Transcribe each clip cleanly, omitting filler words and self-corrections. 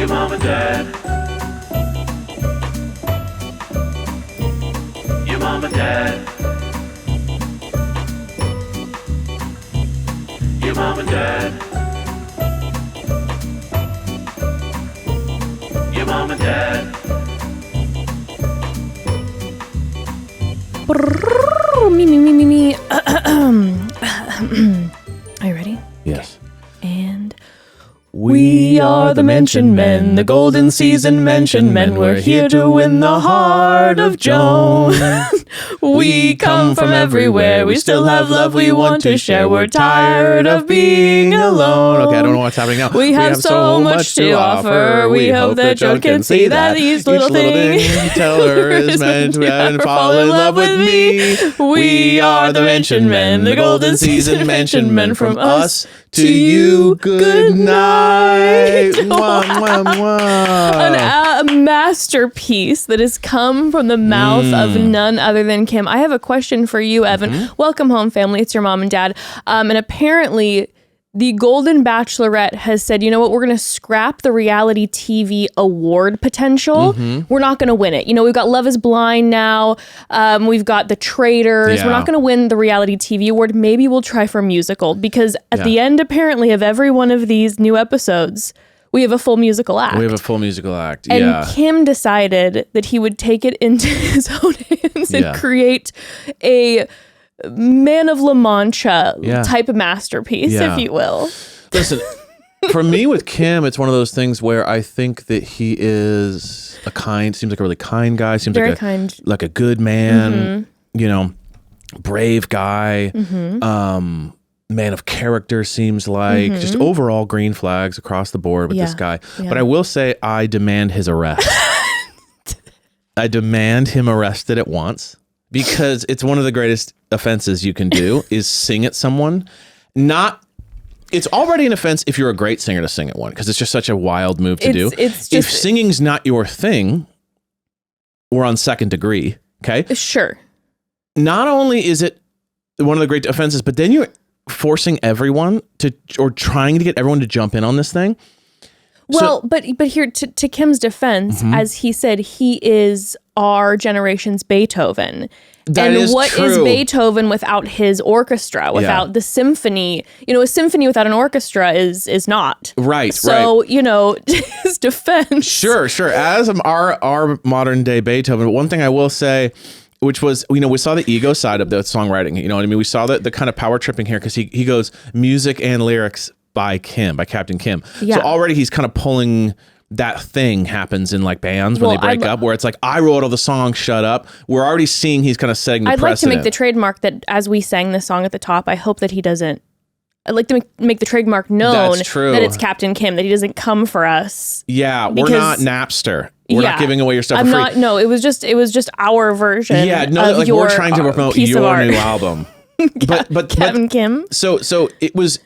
Your mom and dad. Your mom and dad. Your mom and dad. Your mom and dad. Me. Are you ready? Yes. And we are the mentioned men, the golden season mentioned men. We're here to win the heart of Joan. We come from everywhere. We still have love we want to share. We're tired of being alone. Okay, I don't know what's happening now. We have so much to offer. We hope that Joan can see that each little thing you tell her is meant to fall in love with me. We are the mentioned men, the golden season mentioned men. From us to you, good night. Mwah, mwah, mwah. A masterpiece that has come from the mouth of none other than Kim. I have a question for you, Evan. Welcome home, family. It's your mom and dad. And apparently, the Golden Bachelorette has said, you know what, we're going to scrap the reality TV award potential. We're not going to win it. You know, we've got Love is Blind now. We've got The Traitors. Yeah. We're not going to win the reality TV award. Maybe we'll try for musical, because at the end, apparently, of every one of these new episodes, we have a full musical act. We have a full musical act. And Kim decided that he would take it into his own hands and create a Man of La Mancha type of masterpiece, if you will. Listen, for me with Kim, it's one of those things where I think that he is seems like a really kind guy, seems Very like kind. Like a good man, you know, brave guy, man of character, seems like just overall green flags across the board with this guy. But I will say I demand his arrest. I demand him arrested at once. Because it's one of the greatest offenses you can do is sing at someone. It's already an offense if you're a great singer to sing at one, because it's just such a wild move to do. If singing's not your thing, we're on second degree, okay? Sure. Not only is it one of the great offenses, but then you're forcing everyone or trying to get everyone to jump in on this thing. Well, but here, to Kim's defense, as he said, he is our generation's Beethoven. What is Beethoven without his orchestra, without the symphony? You know, a symphony without an orchestra is not. Right, So, you know, his defense. Sure. As our modern day Beethoven, but one thing I will say, which was, you know, we saw the ego side of the songwriting, you know what I mean? We saw the kind of power tripping here, because he goes music and lyrics by Captain Kim. Yeah. So already he's kind of pulling that thing happens in like bands when they break up, where it's like, I wrote all the songs, shut up. We're already seeing he's kind of setting the precedent. I'd like to make the trademark that as we sang the song at the top, I hope that he doesn't. I'd like to make the trademark known that it's Captain Kim, that he doesn't come for us. Yeah, we're not Napster. We're not giving away your stuff for free. No, it was just our version. Yeah, no, of like your, we're trying to promote your new album. but Captain Kim. So it was.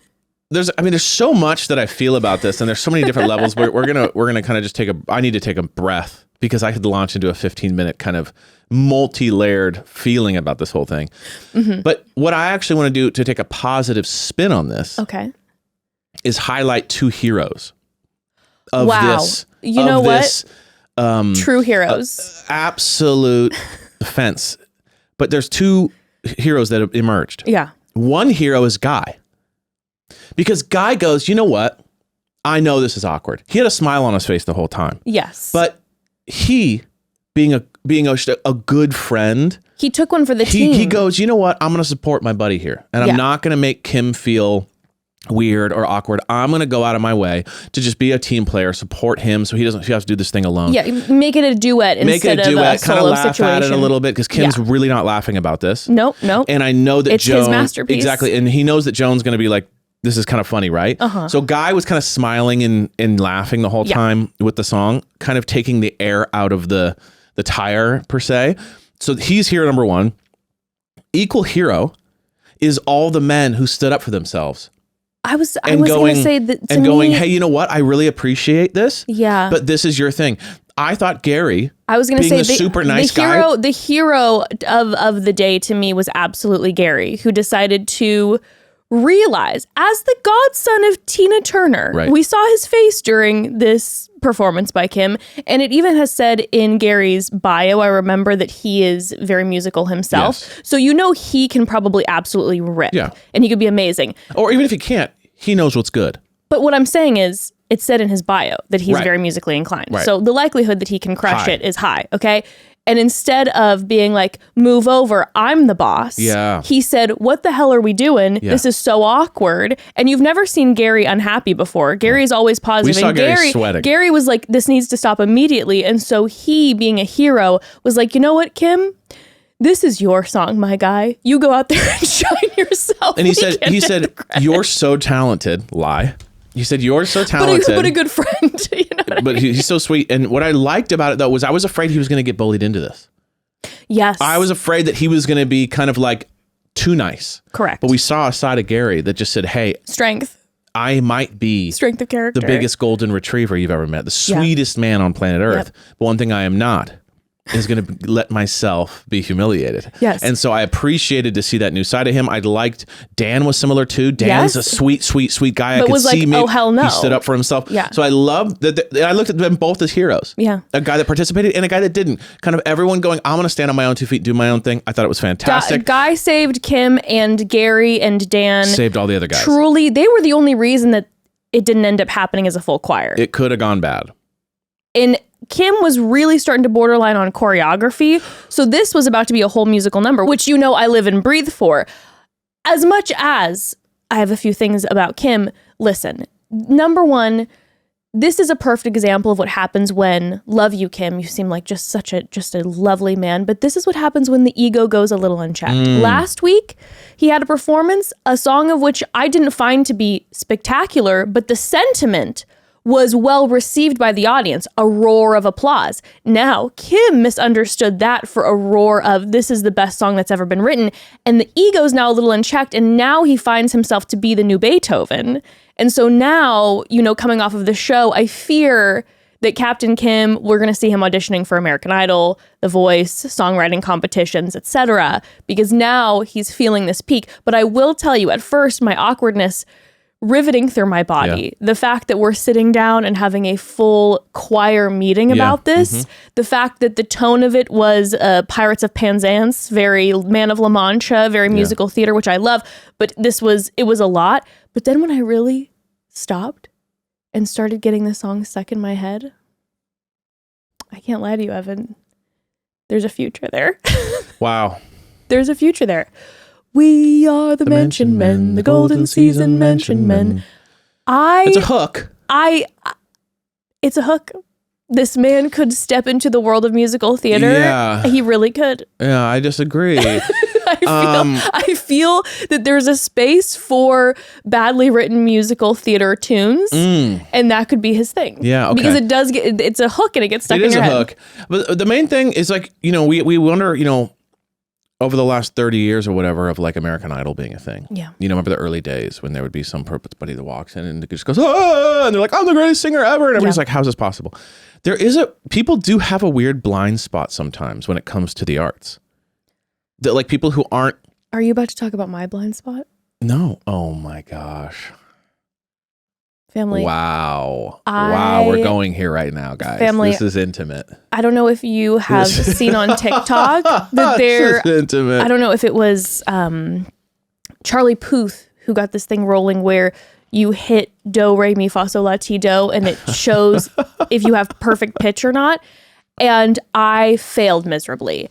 There's so much that I feel about this, and there's so many different levels. We're gonna kind of just I need to take a breath, because I could launch into a 15-minute kind of multi-layered feeling about this whole thing. But what I actually want to do to take a positive spin on this, is highlight two heroes of this. You know what? True heroes. Absolute offense. But there's two heroes that have emerged. Yeah. One hero is Guy. Because Guy goes, you know what? I know this is awkward. He had a smile on his face the whole time. Yes. But he, being a good friend, he took one for the team. He goes, you know what? I'm going to support my buddy here. And I'm not going to make Kim feel weird or awkward. I'm going to go out of my way to just be a team player, support him, so he doesn't have to do this thing alone. Yeah, make it a duet instead of a kind of solo laugh situation. at it a little bit, because Kim's really not laughing about this. Nope. And I know that it's his masterpiece. Exactly. And he knows that Joan's going to be like, this is kind of funny, right? So Guy was kind of smiling and laughing the whole time with the song, kind of taking the air out of the tire, per se. So he's hero number one. Equal hero is all the men who stood up for themselves. I was going to say that to me, hey, you know what? I really appreciate this. Yeah. But this is your thing. I thought Gary, I was going to say the super nice guy, the hero of the day to me was absolutely Gary, who decided to realize, as the godson of Tina Turner, Right. we saw his face during this performance by Kim, and it even has said in Gary's bio, I remember that he is very musical himself. Yes. So he can probably absolutely rip. Yeah. And he could be amazing. Or even if he can't, he knows what's good. But what I'm saying is, it said in his bio that he's Right. very musically inclined. Right. So the likelihood that he can crush High. it is high, okay? And instead of being like, move over, I'm the boss. Yeah. He said, what the hell are we doing? Yeah. This is so awkward. And you've never seen Gary unhappy before. Gary's always positive. We saw and Gary sweating. Gary was like, this needs to stop immediately. And so he, being a hero, was like, you know what, Kim? This is your song, my guy. You go out there and shine yourself. And he We said, can't get the credit. you're so talented. Lie. He said, you're so but talented. a good friend. You know what I But he's so sweet. And what I liked about it, though, was I was afraid he was going to get bullied into this. Yes. I was afraid that he was going to be kind of like too nice. Correct. But we saw a side of Gary that just said, hey, Strength I might be of character. the biggest golden retriever you've ever met, the sweetest man on planet Earth. But one thing I am not is going to let myself be humiliated. Yes. And so I appreciated to see that new side of him. I liked Dan was similar too. Dan's a sweet, sweet, sweet guy. But I could was see like, me. oh, hell no. He stood up for himself. Yeah. So I loved that. I looked at them both as heroes. Yeah. A guy that participated and a guy that didn't. Kind of everyone going, I'm going to stand on my own 2 feet, do my own thing. I thought it was fantastic. Guy saved Kim and Gary and Dan. Saved all the other guys. Truly, they were the only reason that it didn't end up happening as a full choir. It could have gone bad. And Kim was really starting to borderline on choreography. So this was about to be a whole musical number, which I live and breathe for. As much as I have a few things about Kim, listen, number one, this is a perfect example of what happens when, love you, Kim, you seem like just a lovely man, but this is what happens when the ego goes a little unchecked. Last week, he had a performance, a song of which I didn't find to be spectacular, but the sentiment was well received by the audience, a roar of applause. Now, Kim misunderstood that for a roar of, this is the best song that's ever been written, and the ego's now a little unchecked, and now he finds himself to be the new Beethoven. And so now, coming off of the show, I fear that Captain Kim, we're going to see him auditioning for American Idol, The Voice, songwriting competitions, etc., because now he's feeling this peak. But I will tell you, at first, my awkwardness riveting through my body. Yeah. The fact that we're sitting down and having a full choir meeting about this, the fact that the tone of it was Pirates of Penzance, very Man of La Mancha, very musical theater, which I love, but it was a lot. But then when I really stopped and started getting the song stuck in my head, I can't lie to you, Evan, there's a future there. Wow. There's a future there. We are the Mention Men, the Golden Season Mention Men. It's a hook. It's a hook. This man could step into the world of musical theater. Yeah. He really could. Yeah, I disagree. I feel that there's a space for badly written musical theater tunes, and that could be his thing. Yeah, okay. Because it's a hook and it gets stuck in your head. It is a hook. But the main thing is we wonder, over the last 30 years or whatever of like American Idol being a thing. Yeah. Remember the early days when there would be some purpose buddy that walks in and just goes, ah, and they're like, I'm the greatest singer ever. And everybody's like, how's this possible? People do have a weird blind spot sometimes when it comes to the arts. That like people who aren't. Are you about to talk about my blind spot? No. Oh my gosh. Family. Wow. Wow. We're going here right now, guys. Family. This is intimate. I don't know if you have seen on TikTok that this is intimate. I don't know if it was Charlie Puth who got this thing rolling where you hit do, re, mi, fa, sol, la, ti, do, and it shows if you have perfect pitch or not. And I failed miserably.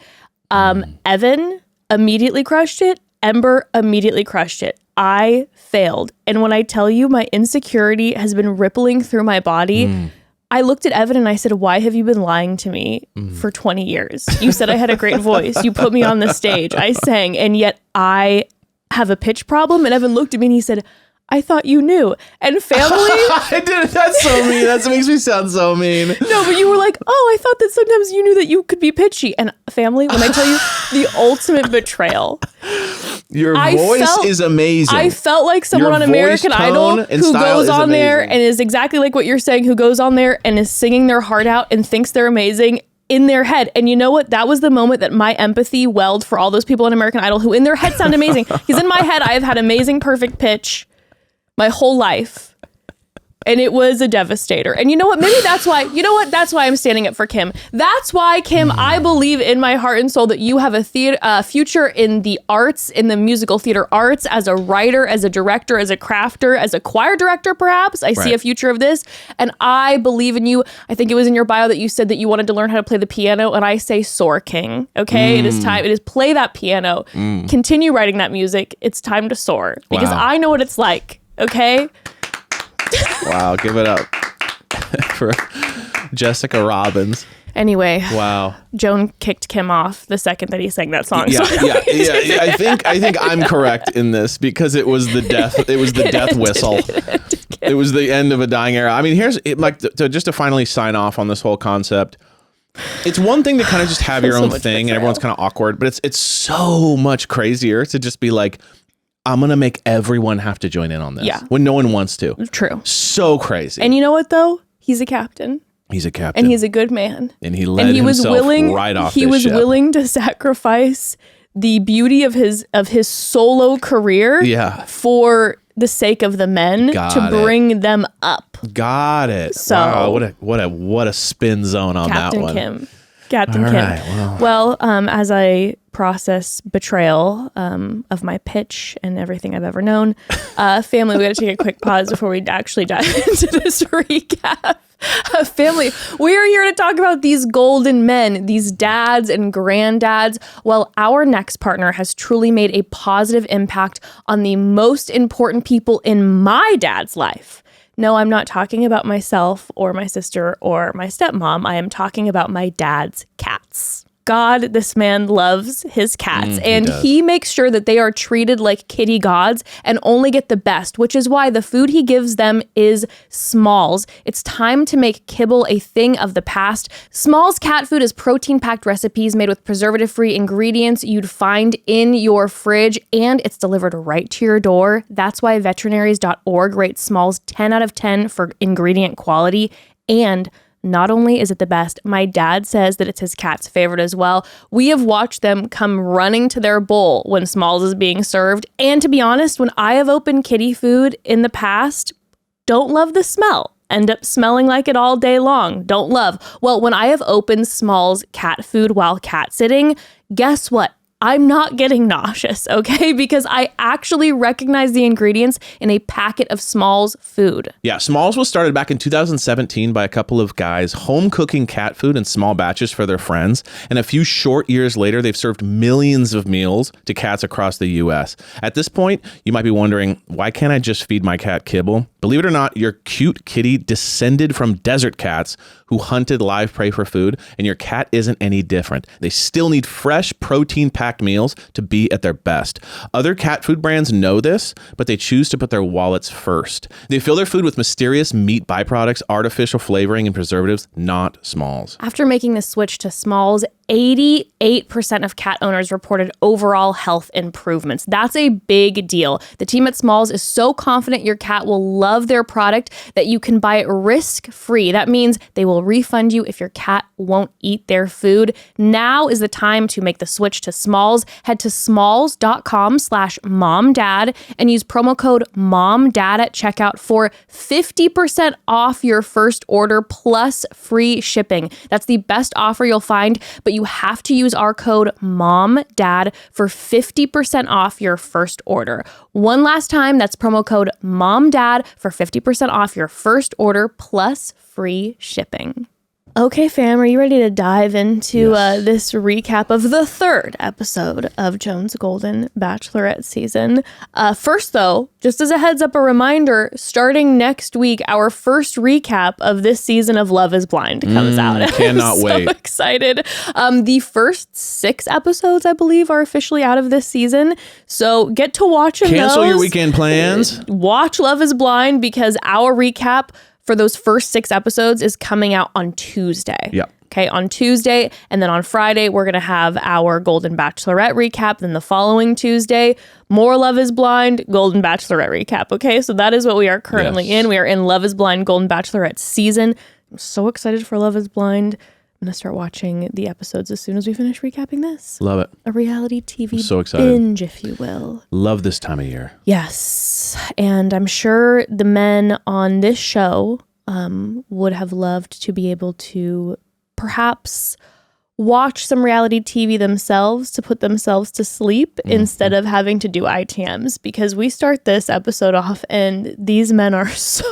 Evan immediately crushed it. Ember immediately crushed it. I failed. And when I tell you my insecurity has been rippling through my body, I looked at Evan and I said, why have you been lying to me for 20 years? You said I had a great voice. You put me on the stage. I sang, and yet I have a pitch problem. And Evan looked at me and he said, I thought you knew. And family. I did. That's so mean. That makes me sound so mean. No, but you were like, oh, I thought that sometimes you knew that you could be pitchy. And family, when I tell you the ultimate betrayal. Your voice is amazing. I felt like someone on American Idol who goes on there and is exactly like what you're saying, who goes on there and is singing their heart out and thinks they're amazing. in their head. And you know what? That was the moment that my empathy welled for all those people in American Idol who in their head sound amazing. Because in my head, I have had amazing, perfect pitch my whole life. And it was a devastator. And you know what? Maybe that's why, that's why I'm standing up for Kim. That's why, Kim, I believe in my heart and soul that you have a future in the arts, in the musical theater arts, as a writer, as a director, as a crafter, as a choir director, perhaps. I see a future of this. And I believe in you. I think it was in your bio that you said that you wanted to learn how to play the piano. And I say, soar, King. Okay? It is time. It is play that piano. Continue writing that music. It's time to soar. Because I know what it's like. Okay? Wow, give it up for Jessica Robbins. Anyway, wow. Joan kicked Kim off the second that he sang that song. Yeah. I think I'm correct in this because it was the death. It was the death whistle. It was the end of a dying era. I mean, just to finally sign off on this whole concept. It's one thing to kind of just have your own thing, and everyone's kind of awkward, but it's so much crazier to just be like, I'm going to make everyone have to join in on this when no one wants to. True. So crazy. And you know what, though? He's a captain. He's a captain. And he's a good man. And he led himself right off He was ship. willing to sacrifice the beauty of his solo career for the sake of the men to bring them up. Got it. So, wow, what a spin zone on Captain that one. Captain Kim. Right, well, as I process betrayal of my pitch and everything I've ever known, family, we got to take a quick pause before we actually dive into this recap. Family, we are here to talk about these golden men, these dads and granddads. Well, our next partner has truly made a positive impact on the most important people in my dad's life. No, I'm not talking about myself or my sister or my stepmom. I am talking about my dad's cats. God, this man loves his cats, and he makes sure that they are treated like kitty gods and only get the best, which is why the food he gives them is Smalls. It's time to make kibble a thing of the past. Smalls cat food is protein-packed recipes made with preservative-free ingredients you'd find in your fridge, and it's delivered right to your door. That's why veterinaries.org rates Smalls 10 out of 10 for ingredient quality, and not only is it the best, my dad says that it's his cat's favorite as well. We have watched them come running to their bowl when Smalls is being served. And to be honest, when I have opened kitty food in the past, don't love the smell. End up smelling like it all day long. Don't love. Well, when I have opened Smalls cat food while cat sitting, guess what? I'm not getting nauseous, okay? Because I actually recognize the ingredients in a packet of Smalls food. Yeah, Smalls was started back in 2017 by a couple of guys home cooking cat food in small batches for their friends. And a few short years later, they've served millions of meals to cats across the U.S. At this point, you might be wondering, why can't I just feed my cat kibble? Believe it or not, your cute kitty descended from desert cats who hunted live prey for food, and your cat isn't any different. They still need fresh, protein-packed meals to be at their best. Other cat food brands know this, but they choose to put their wallets first. They fill their food with mysterious meat byproducts, artificial flavoring, and preservatives, not Smalls. After making the switch to Smalls, 88% of cat owners reported overall health improvements. That's a big deal. The team at Smalls is so confident your cat will love their product that you can buy it risk-free. That means they will refund you if your cat won't eat their food. Now is the time to make the switch to Smalls. Head to smalls.com/momdad and use promo code MOMDAD at checkout for 50% off your first order plus free shipping. That's the best offer you'll find, but you have to use our code MOMDAD for 50% off your first order. One last time, that's promo code MOMDAD for 50% off your first order plus free shipping. Okay, fam, are you ready to dive into this recap of the third episode of Joan's Golden Bachelorette season? First, though, just as a heads up, a reminder, starting next week, our first recap of this season of Love is Blind comes out. Cannot wait. So excited. The first 6 episodes, I believe, are officially out of this season. So get to watching those. Cancel your weekend plans. Watch Love is Blind because our recap for those first 6 episodes is coming out on Tuesday. Yeah. Okay, on Tuesday. And then on Friday, we're going to have our Golden Bachelorette recap. Then the following Tuesday, more Love is Blind, Golden Bachelorette recap. Okay, so that is what we are currently in. We are in Love is Blind, Golden Bachelorette season. I'm so excited for Love is Blind. I'm going to start watching the episodes as soon as we finish recapping this. Love it. A reality TV So excited. binge, if you will. Love this time of year. Yes. And I'm sure the men on this show would have loved to be able to perhaps watch some reality TV themselves to put themselves to sleep instead of having to do ITMs, because we start this episode off and these men are so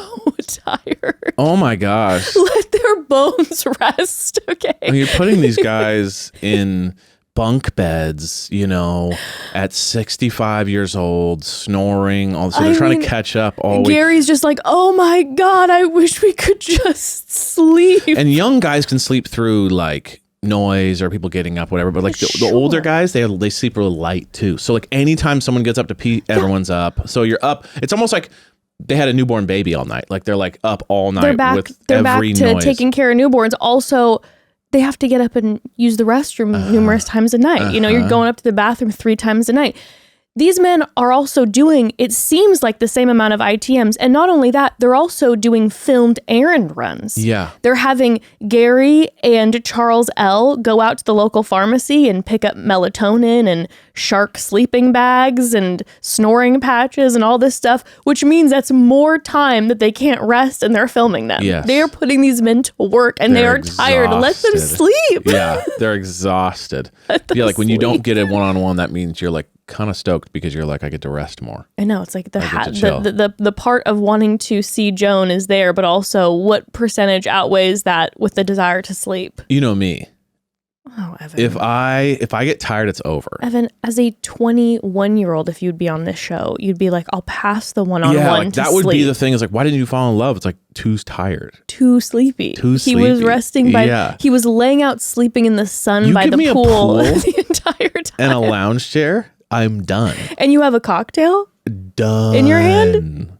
tired. Oh my gosh. Let their bones rest, okay? I mean, you're putting these guys in bunk beds, at 65 years old, snoring. So they're trying to catch up all week. Gary's just like, oh my God, I wish we could just sleep. And young guys can sleep through like noise or people getting up, whatever. But like the older guys, they sleep real light too. So like anytime someone gets up to pee, everyone's up. So you're up. It's almost like they had a newborn baby all night. Like they're like up all night with every to noise. Taking care of newborns. Also, they have to get up and use the restroom numerous times a night. You're going up to the bathroom 3 times a night. These men are also doing, it seems like, the same amount of ITMs. And not only that, they're also doing filmed errand runs. Yeah. They're having Gary and Charles L. go out to the local pharmacy and pick up melatonin and shark sleeping bags and snoring patches and all this stuff, which means that's more time that they can't rest and they're filming them. Yes. They are putting these men to work and they are tired. Let them sleep. Yeah, they're exhausted. Yeah, like when you don't get a one-on-one, that means you're like kind of stoked because you're like, I get to rest more. I know, it's like the part of wanting to see Joan is there, but also what percentage outweighs that with the desire to sleep? You know me. Oh, Evan. If I get tired, it's over. Evan, as a 21-year-old, if you'd be on this show, you'd be like, I'll pass the one-on-one yeah, like to that sleep. would be the thing. Is like, why didn't you fall in love? It's like too tired, too sleepy. He was resting he was laying out sleeping in the sun by the pool the entire time. And a lounge chair. I'm done. And you have a cocktail? Done. In your hand?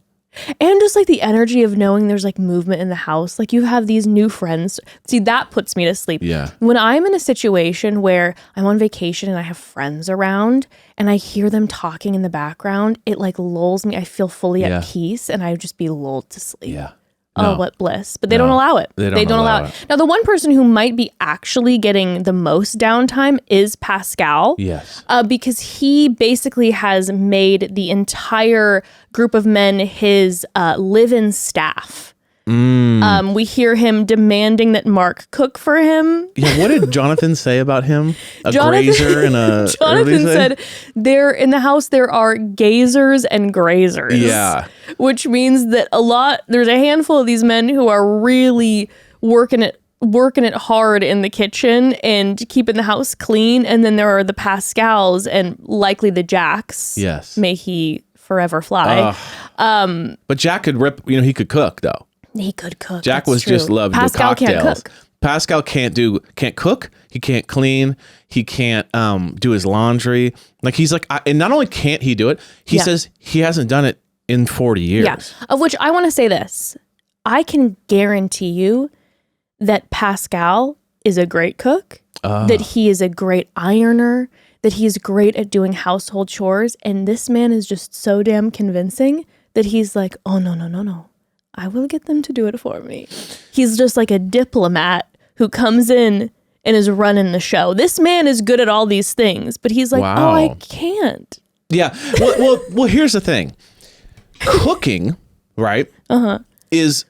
And just like the energy of knowing there's like movement in the house. Like you have these new friends. See, that puts me to sleep. Yeah. When I'm in a situation where I'm on vacation and I have friends around and I hear them talking in the background, it like lulls me. I feel fully at peace and I would just be lulled to sleep. Yeah. Oh, what bliss. But they don't allow it. They don't allow it. Now, the one person who might be actually getting the most downtime is Pascal. Yes. Because he basically has made the entire group of men his live-in staff. We hear him demanding that Mark cook for him. Yeah, what did Jonathan say about him? Grazer and a... Jonathan said, there in the house there are gazers and grazers. Yeah. Which means that there's a handful of these men who are really working it hard in the kitchen and keeping the house clean. And then there are the Pascals and likely the Jacks. Yes. May he forever fly. But Jack could he could cook though. He could cook. Jack that's was true. just loved Pascal the cocktails. can't cook. Pascal can't cook. He can't clean. He can't do his laundry. Like he's like, and not only can't he do it, he says he hasn't done it in 40 years. Yeah. Of which I want to say this. I can guarantee you that Pascal is a great cook, that he is a great ironer, that he's great at doing household chores. And this man is just so damn convincing that he's like, oh, no. I will get them to do it for me. He's just like a diplomat who comes in and is running the show. This man is good at all these things, but he's like, wow. Oh, I can't. Yeah. Well, here's the thing. Cooking, right, is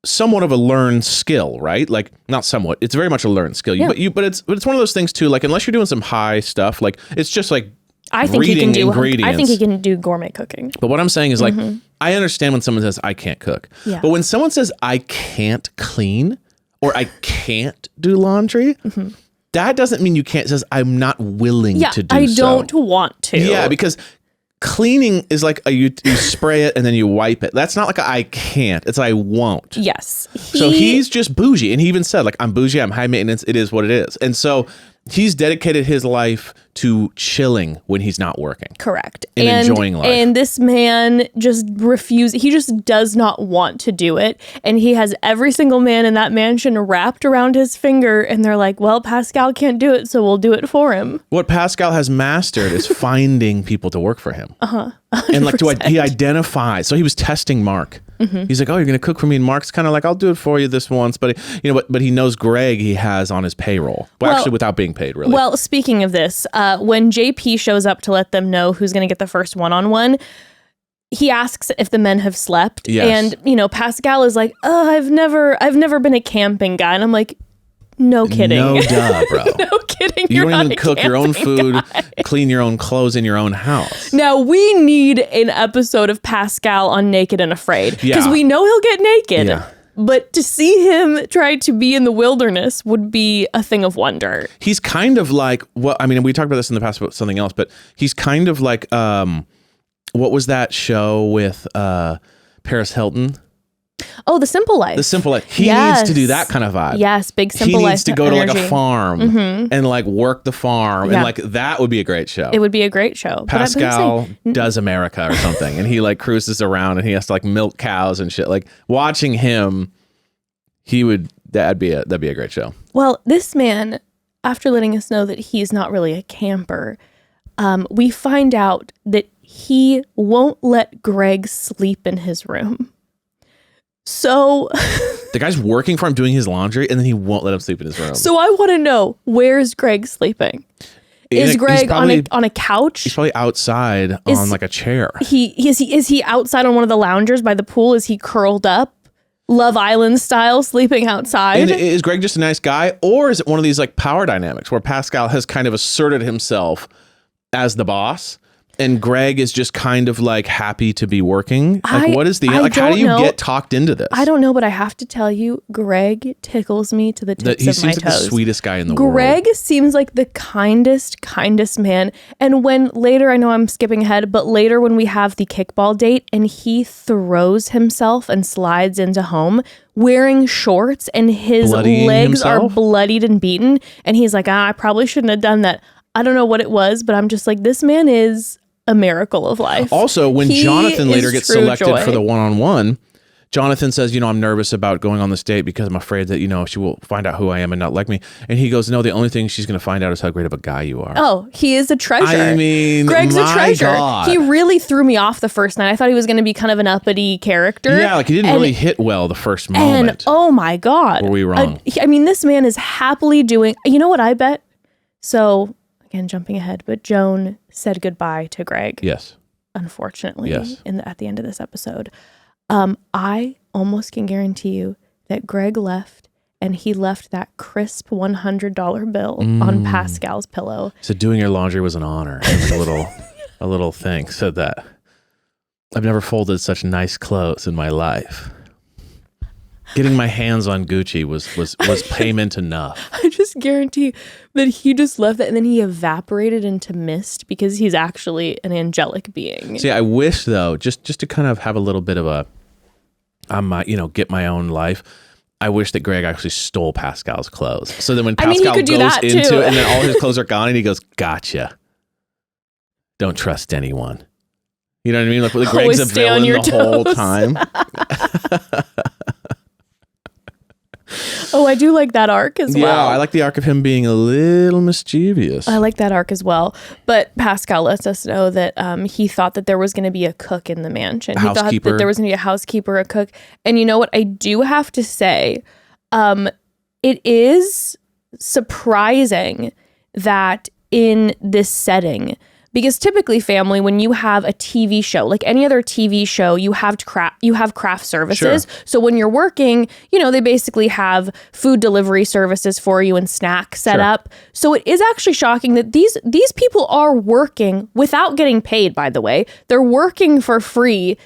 somewhat of a learned skill, right? Like not somewhat. It's very much a learned skill. Yeah. But it's one of those things too. Like unless you're doing some high stuff, like it's just like I think he can do gourmet cooking. But what I'm saying is like I understand when someone says I can't cook. Yeah. But when someone says I can't clean or I can't do laundry, that doesn't mean you can't. It says I'm not willing to do I don't want to. Yeah, because cleaning is like you spray it and then you wipe it. That's not like I can't. It's I won't. Yes. So he's just bougie. And he even said like, I'm bougie, I'm high maintenance. It is what it is. And so he's dedicated his life to chilling when he's not working. Correct. And enjoying life. And this man just refuses. He just does not want to do it. And he has every single man in that mansion wrapped around his finger. And they're like, well, Pascal can't do it, so we'll do it for him. What Pascal has mastered is finding people to work for him. And like he identifies. So he was testing Mark. He's like, oh, you're going to cook for me. And Mark's kind of like, I'll do it for you this once. But, but he knows Greg he has on his payroll. Well, actually, without being paid, really. Well, speaking of this, when JP shows up to let them know who's going to get the first one-on-one, he asks if the men have slept. Yes. And, Pascal is like, oh, I've never been a camping guy. And I'm like, no kidding. No duh, bro. No kidding. You don't even cook your own food, guy. clean your own clothes in your own house. Now, we need an episode of Pascal on Naked and Afraid. Because we know he'll get naked. Yeah. But to see him try to be in the wilderness would be a thing of wonder. He's kind of like, we talked about this in the past about something else, but he's kind of like, what was that show with Paris Hilton? Oh, The Simple Life. The Simple Life. He needs to do that kind of vibe. Yes, big Simple Life. He needs to go energy. to like a farm and like work the farm. And like that would be a great show. It would be a great show. Pascal does America or something. And he like cruises around and he has to like milk cows and shit. Like watching him, that'd be a great show. Well, this man, after letting us know that he's not really a camper, we find out that he won't let Greg sleep in his room. So the guy's working for him doing his laundry and then he won't let him sleep in his room. So I want to know, where's Greg sleeping? Is Greg on a couch? He's probably outside on like a chair. Is he outside on one of the loungers by the pool? Is he curled up, Love Island style, sleeping outside? And is Greg just a nice guy, or is it one of these like power dynamics where Pascal has kind of asserted himself as the boss? And Greg is just kind of like happy to be working. Like, what is how do you get talked into this? I don't know, but I have to tell you, Greg tickles me to the tips of my toes. He seems like the sweetest guy in the world. Greg seems like the kindest man. And when later, I know I'm skipping ahead, but later when we have the kickball date and he throws himself and slides into home wearing shorts and his legs are bloodied and beaten. And he's like, I probably shouldn't have done that. I don't know what it was, but I'm just like, this man is a miracle of life. Also, when Jonathan later gets selected for the one-on-one, Jonathan says, I'm nervous about going on this date because I'm afraid that, she will find out who I am and not like me. And he goes, no, the only thing she's going to find out is how great of a guy you are. Oh, he is a treasure. I mean, Greg's a treasure. God. He really threw me off the first night. I thought he was going to be kind of an uppity character. Yeah, like he didn't really hit well the first moment. And oh my God. Were we wrong? This man is happily doing, you know what I bet? So again, jumping ahead, but Joan said goodbye to Greg. Yes. Unfortunately, yes. At the end of this episode. I almost can guarantee you that Greg left and he left that crisp $100 bill on Pascal's pillow. So doing your laundry was an honor. It was a little thing. Said that. I've never folded such nice clothes in my life. Getting my hands on Gucci was payment enough. I just guarantee that he just left that and then he evaporated into mist because he's actually an angelic being. See, I wish though, just to kind of have a little bit of a, get my own life. I wish that Greg actually stole Pascal's clothes. So then when Pascal goes into it and then all his clothes are gone and he goes, gotcha. Don't trust anyone. You know what I mean? Like Greg's a villain the whole time. Oh, I do like that arc as well. Yeah, I like the arc of him being a little mischievous. I like that arc as well. But Pascal lets us know that he thought that there was going to be a cook in the mansion. He thought that there was going to be a housekeeper, a cook. And you know what? I do have to say, it is surprising that in this setting, because typically, family, when you have a TV show, like any other TV show, you have craft services. Sure. So when you're working, they basically have food delivery services for you and snacks set up. So it is actually shocking that these people are working without getting paid, by the way. They're working for free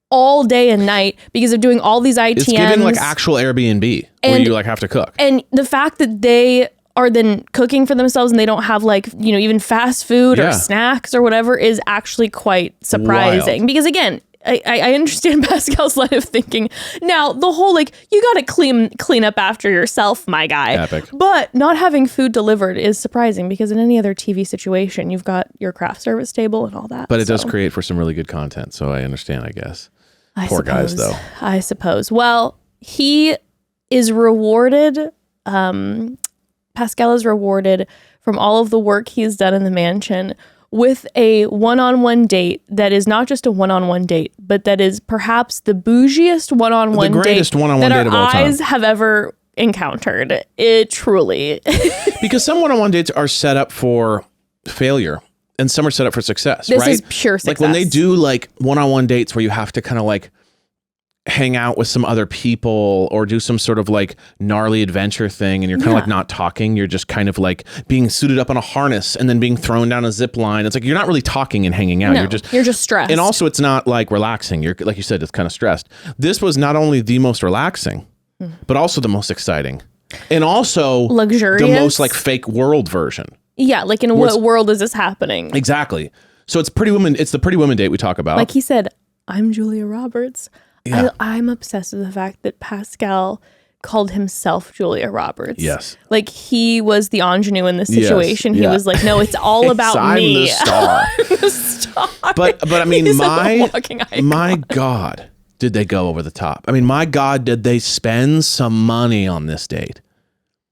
all day and night because they're doing all these ITMs. It's giving like actual Airbnb where you like have to cook. And the fact that they are then cooking for themselves and they don't have like, even fast food or snacks or whatever is actually quite surprising. Wild. Because again, I understand Pascal's line of thinking. Now, the whole you got to clean up after yourself, my guy. Epic. But not having food delivered is surprising because in any other TV situation, you've got your craft service table and all that. But it does create for some really good content. So I understand, I guess. Poor guys, though. I suppose. Well, he is rewarded. Pascal is rewarded from all of the work he's done in the mansion with a one-on-one date that is not just a one-on-one date, but that is perhaps the bougiest one-on-one The greatest date one-on-one that date of our all time. eyes have ever encountered. It truly. Because some one-on-one dates are set up for failure and some are set up for success, This right? is pure success. Like when they do like one-on-one dates where you have to kind of like hang out with some other people or do some sort of like gnarly adventure thing and you're kind of like not talking, you're just kind of like being suited up on a harness and then being thrown down a zip line. It's like you're not really talking and hanging out. No, You're just stressed. And also it's not like relaxing. You're like you said, it's kind of stressed. This was not only the most relaxing, but also the most exciting. And also luxurious. The most like fake world version. Yeah, like in what world is this happening? Exactly. So it's the Pretty Woman date we talk about. Like he said, I'm Julia Roberts. Yeah. I'm obsessed with the fact that Pascal called himself Julia Roberts. Yes. Like he was the ingenue in this situation. Yes, He was like, no, it's all about I'm me. the star. I'm the star. But I mean, He's a walking icon. my God, did they go over the top? I mean, my God, did they spend some money on this date?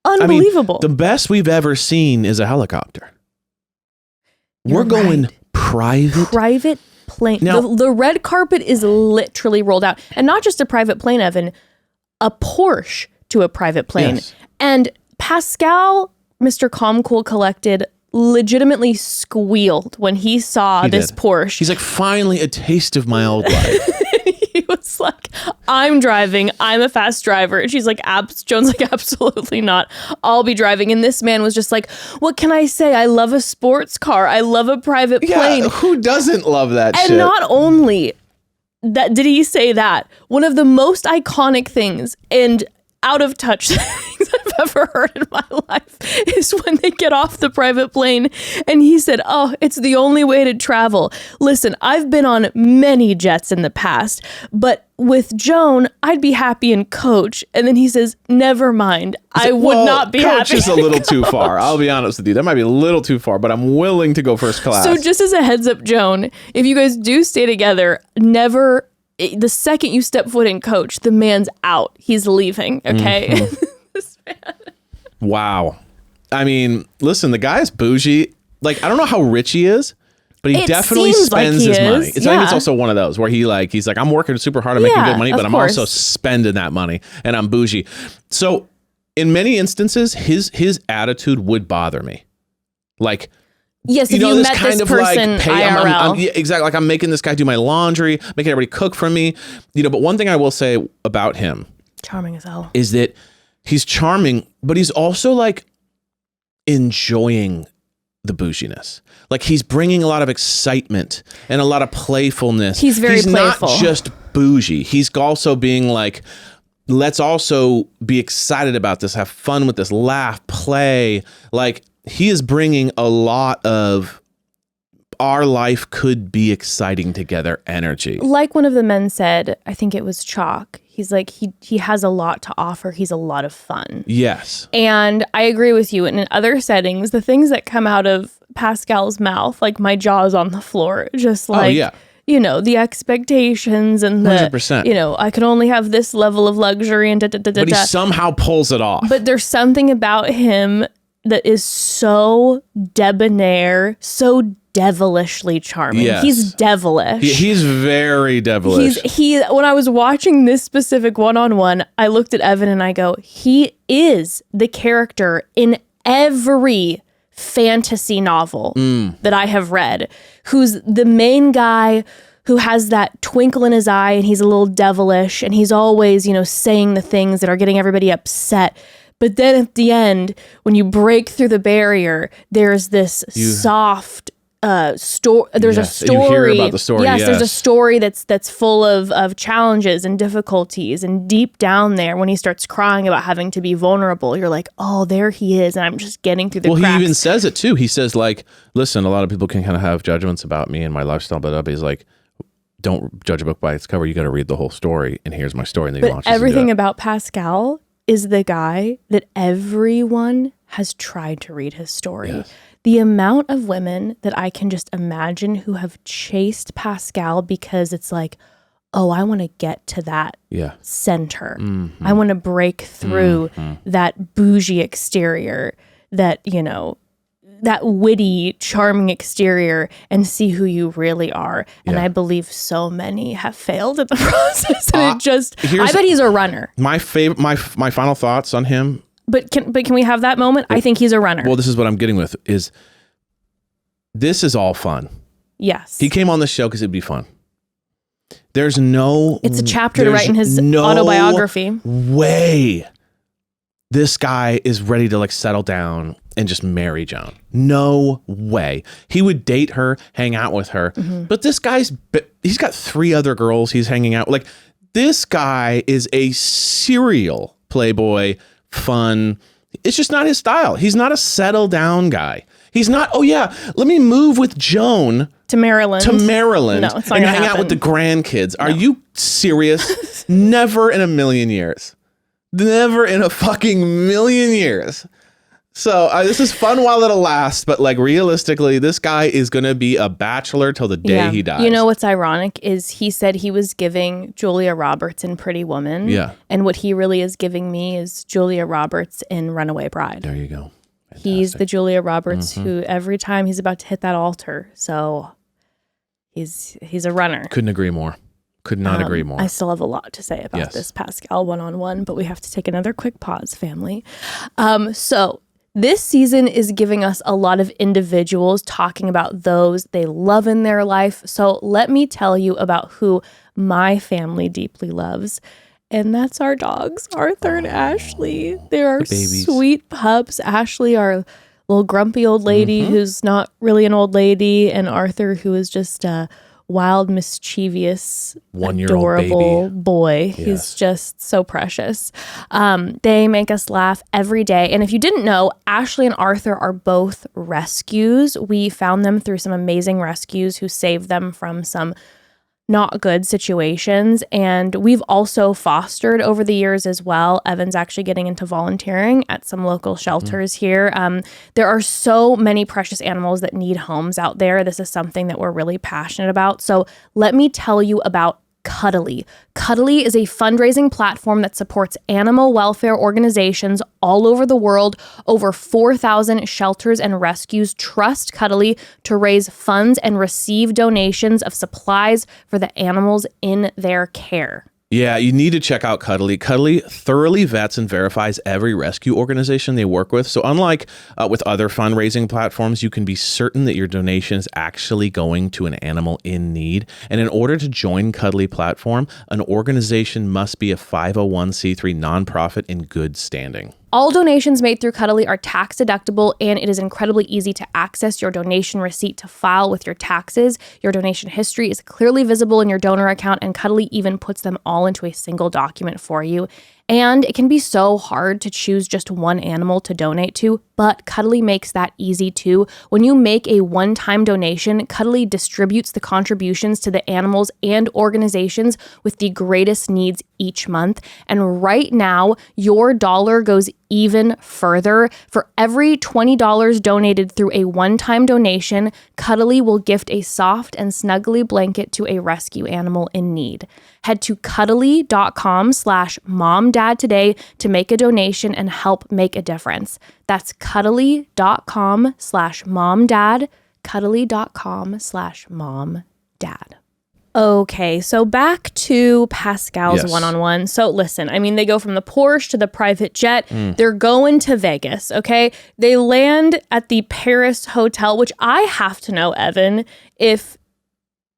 Unbelievable. I mean, the best we've ever seen is a helicopter. We're going private plane. Now, the red carpet is literally rolled out. And not just a private plane, Evan, a Porsche to a private plane. Yes. And Pascal, Mr. Calm, Cool, Collected, legitimately squealed when he saw this did. Porsche. He's like, finally a taste of my old life. He was like, I'm driving. I'm a fast driver. And she's like, Joan's like, absolutely not. I'll be driving. And this man was just like, what can I say? I love a sports car. I love a private plane. Yeah, who doesn't love that And shit? not only that did he say that, one of the most iconic things and out of touch things I've ever heard in my life is when they get off the private plane and he said, oh, it's the only way to travel. Listen, I've been on many jets in the past, but with Joan, I'd be happy in coach. And then he says, never mind. I would not be coach happy. is a little too far. I'll be honest with you. That might be a little too far, but I'm willing to go first class. So just as a heads up, Joan, if you guys do stay together, never, the second you step foot in coach, the man's out. He's leaving, okay? Mm-hmm. This man. Wow. I mean, listen, the guy's bougie. Like, I don't know how rich he is, but he It definitely seems like spends he his is, money. I think it's yeah. also one of those where he's like, I'm working super hard, I'm making Yeah, good money, of but I'm course. also spending that money and I'm bougie. So in many instances, his attitude would bother me. Like, Yes, if know, you this met kind this of person like, IRL. yeah, exactly. Like I'm making this guy do my laundry, making everybody cook for me. But one thing I will say about him Charming as hell. is that he's charming, but he's also like enjoying the bouginess. Like he's bringing a lot of excitement and a lot of playfulness. He's very playful. Not just bougie. He's also being like, let's also be excited about this, have fun with this, laugh, play. Like he is bringing a lot of our life could be exciting together energy. Like one of the men said, I think it was Chalk. He's like, he has a lot to offer. He's a lot of fun. Yes. And I agree with you. And in other settings, the things that come out of Pascal's mouth, like my jaw's on the floor, just like, the expectations and the, 100%. I can only have this level of luxury and But he somehow pulls it off. But there's something about him that is so debonair, so devilishly charming. Yes. He's devilish. He's very devilish. When I was watching this specific one-on-one, I looked at Evan and I go, he is the character in every fantasy novel that I have read, who's the main guy who has that twinkle in his eye and he's a little devilish and he's always, saying the things that are getting everybody upset. But then at the end, when you break through the barrier, there's this soft story. There's a story. You hear about the story. Yes, there's a story that's full of challenges and difficulties. And deep down there, when he starts crying about having to be vulnerable, you're like, oh, there he is. And I'm just getting through the cracks. He even says it too. He says like, listen, a lot of people can kind of have judgments about me and my lifestyle, but he's like, don't judge a book by its cover. You got to read the whole story. And here's my story. And then he launches everything into about Pascal is the guy that everyone has tried to read his story. Yes. The amount of women that I can just imagine who have chased Pascal because it's like, oh, I want to get to that center. Mm-hmm. I want to break through that bougie exterior that, that witty, charming exterior and see who you really are. And I believe so many have failed in the process. And I bet he's a runner. My favorite, my final thoughts on him. But can we have that moment? I think he's a runner. Well, this is what I'm getting with is this is all fun. Yes. He came on the show because it'd be fun. It's a chapter to write in his autobiography. Way this guy is ready to like settle down and just marry Joan. No way. He would date her, hang out with her. But this he's got 3 other girls he's hanging out. Like, this guy is a serial playboy, fun. It's just not his style. He's not a settle down guy. He's not, oh yeah, let me move with Joan to Maryland. No, it's not and hang out with the grandkids. Are you serious? Never in a million years. Never in a fucking million years. So this is fun while it'll last, but like realistically, this guy is going to be a bachelor till the day he dies. You know what's ironic is he said he was giving Julia Roberts in Pretty Woman. Yeah. And what he really is giving me is Julia Roberts in Runaway Bride. There you go. Fantastic. He's the Julia Roberts who every time he's about to hit that altar. So he's a runner. Couldn't agree more. Could not agree more. I still have a lot to say about this Pascal one-on-one, but we have to take another quick pause, family. So this season is giving us a lot of individuals talking about those they love in their life. So let me tell you about who my family deeply loves. And that's our dogs, Arthur and Ashley. They're our sweet pups. Ashley, our little grumpy old lady who's not really an old lady, and Arthur, who is just a wild, mischievous, 1-year-old adorable baby. Boy. Yes. He's just so precious. They make us laugh every day. And if you didn't know, Ashley and Arthur are both rescues. We found them through some amazing rescues who saved them from some not good situations. And we've also fostered over the years as well. Evan's actually getting into volunteering at some local shelters here. There are so many precious animals that need homes out there. This is something that we're really passionate about. So let me tell you about Cuddly. Cuddly is a fundraising platform that supports animal welfare organizations all over the world. Over 4,000 shelters and rescues trust Cuddly to raise funds and receive donations of supplies for the animals in their care. Yeah, you need to check out Cuddly. Cuddly thoroughly vets and verifies every rescue organization they work with. So unlike with other fundraising platforms, you can be certain that your donation is actually going to an animal in need. And in order to join Cuddly platform, an organization must be a 501c3 nonprofit in good standing. All donations made through Cuddly are tax deductible, and it is incredibly easy to access your donation receipt to file with your taxes. Your donation history is clearly visible in your donor account, and Cuddly even puts them all into a single document for you. And it can be so hard to choose just one animal to donate to, but Cuddly makes that easy too. When you make a one-time donation, Cuddly distributes the contributions to the animals and organizations with the greatest needs each month. And right now, your dollar goes even further. For every $20 donated through a one-time donation, Cuddly will gift a soft and snuggly blanket to a rescue animal in need. Head to cuddly.com/momdad today to make a donation and help make a difference. That's cuddly.com/momdad, cuddly.com/momdad. Okay, so back to Pascal's one-on-one. So listen, I mean, they go from the Porsche to the private jet. They're going to Vegas, okay? They land at the Paris hotel, which I have to know, Evan, if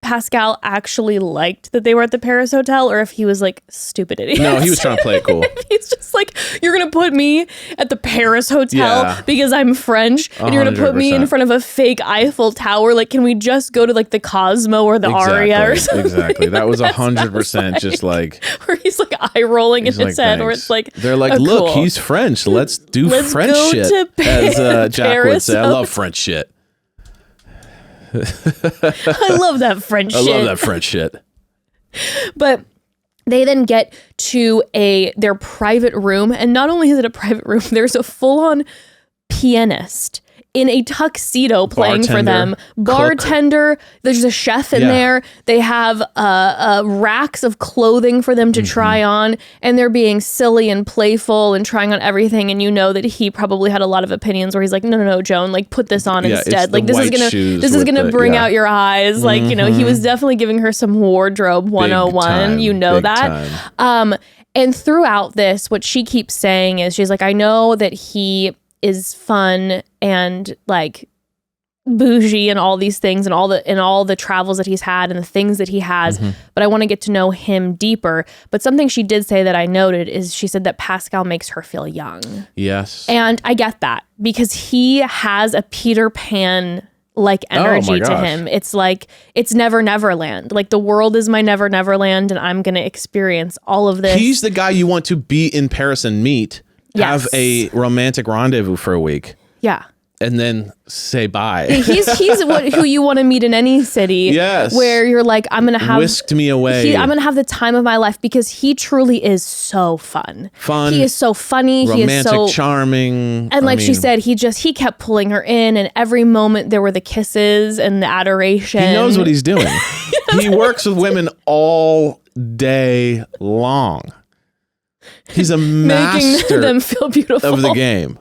Pascal actually liked that they were at the Paris hotel, or if he was like, stupid idiot. No, he was trying to play it cool. He's just like, you're going to put me at the Paris hotel because I'm French, and you're going to put me in front of a fake Eiffel Tower. Like, can we just go to like the Cosmo or the Aria or something? Exactly. That was 100% just like... Where he's like eye rolling in his head, where it's like... They're like, look, he's French. Let's do French shit. As Jack would say, I love French shit. I love that French shit. I love that French shit. But they then get to their private room, and not only is it a private room, there's a full-on pianist in a tuxedo playing for them. Bartender, Bartender. There's a chef in there. They have racks of clothing for them to try on, and they're being silly and playful and trying on everything. And you know that he probably had a lot of opinions where he's like, no, Joan, like put this on instead. Like this is gonna bring out your eyes. Like, you know, he was definitely giving her some wardrobe 101. You know that. And throughout this, what she keeps saying is she's like, I know that he is fun and like bougie and all these things and all the travels that he's had and the things that he has, but I want to get to know him deeper. But something she did say that I noted is she said that Pascal makes her feel young. Yes. And I get that because he has a Peter Pan like energy to him. It's like, it's Never Neverland. Like the world is my Never Neverland and I'm going to experience all of this. He's the guy you want to be in Paris and meet, have a romantic rendezvous for a week. Yeah. And then say bye. He's who you want to meet in any city. Yes. Where you're like, I'm going to have... Whisked me away. I'm going to have the time of my life because he truly is so fun. He is so funny. Romantic, he is so charming. And she said, he kept pulling her in, and every moment there were the kisses and the adoration. He knows what he's doing. He works with women all day long. He's a master making them feel beautiful of the game.